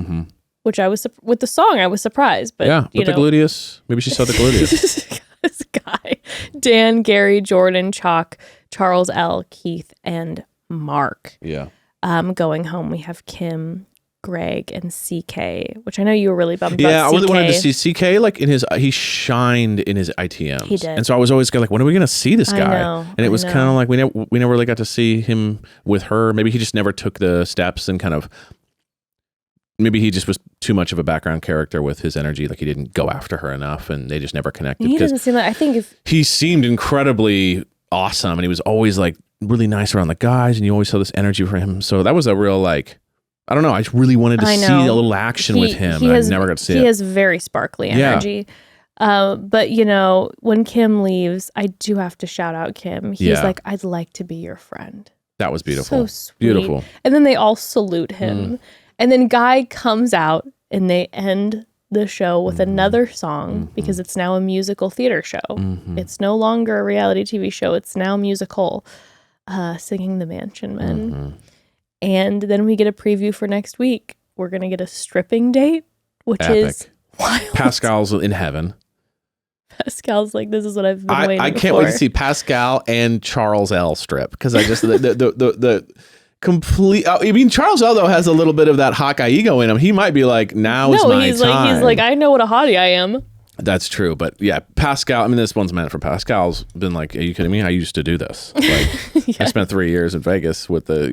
which with the song, I was surprised. But with the gluteus. Maybe she saw the gluteus. This Guy, Dan, Gary, Jordan, Chalk, Charles L, Keith, and Mark. Yeah. Going home, we have Kim, Greg, and CK, which I know you were really bummed about. Yeah, I really wanted to see CK like he shined in his ITMs. He did. And so I was always like, when are we going to see this guy? I know, and it was kind of like we never really got to see him with her. Maybe he just never took the steps and kind of, maybe he just was too much of a background character with his energy. Like he didn't go after her enough and they just never connected. He doesn't seem like, I think he seemed incredibly awesome and he was always like really nice around the guys and you always saw this energy for him. So that was a real like, I don't know. I just really wanted to see a little action with him. And I never got to see it. He has very sparkly energy. But when Kim leaves, I do have to shout out Kim. He's like, I'd like to be your friend. That was beautiful. So sweet. Beautiful. And then they all salute him. And then Guy comes out and they end the show with another song because it's now a musical theater show. It's no longer a reality TV show. It's now musical, singing the Mansion Men. And then we get a preview for next week. We're going to get a stripping date, which is wild. Pascal's in heaven. Pascal's like, this is what I've been waiting for. I can't wait to see Pascal and Charles L strip because I just, the complete, I mean, Charles L though has a little bit of that hot guy ego in him. He might be like, now is my time. He's like, I know what a hottie I am. That's true. But yeah, Pascal, I mean, this one's meant for Pascal's been like, are you kidding me? I used to do this. Like, I spent 3 years in Vegas with the,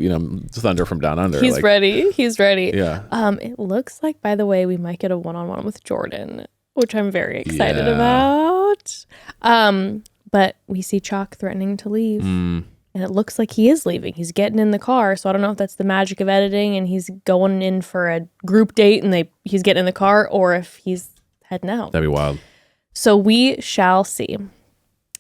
Thunder from Down Under. He's ready. He's ready. Yeah. It looks like, by the way, we might get a one-on-one with Jordan, which I'm very excited about. But we see Chalk threatening to leave. And it looks like he is leaving. He's getting in the car. So I don't know if that's the magic of editing and he's going in for a group date and he's getting in the car or if he's heading out. That'd be wild. So we shall see.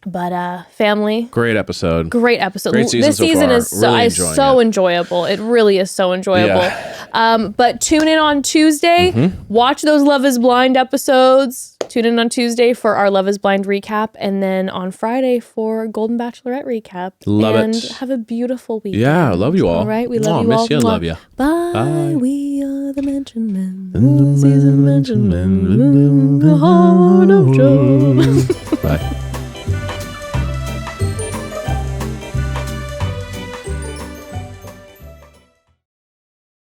But family, great episode. Great episode. Great season this season so far. Is so enjoyable. It really is so enjoyable. Yeah. But tune in on Tuesday. Watch those Love is Blind episodes. Tune in on Tuesday for our Love is Blind recap, and then on Friday for Golden Bachelorette recap. Love and it. Have a beautiful week. Yeah, I love you all. All right, we love you miss all. You, love you. Bye. Bye. We are the Mansion Men. The Mansion Men. The heart of Joan.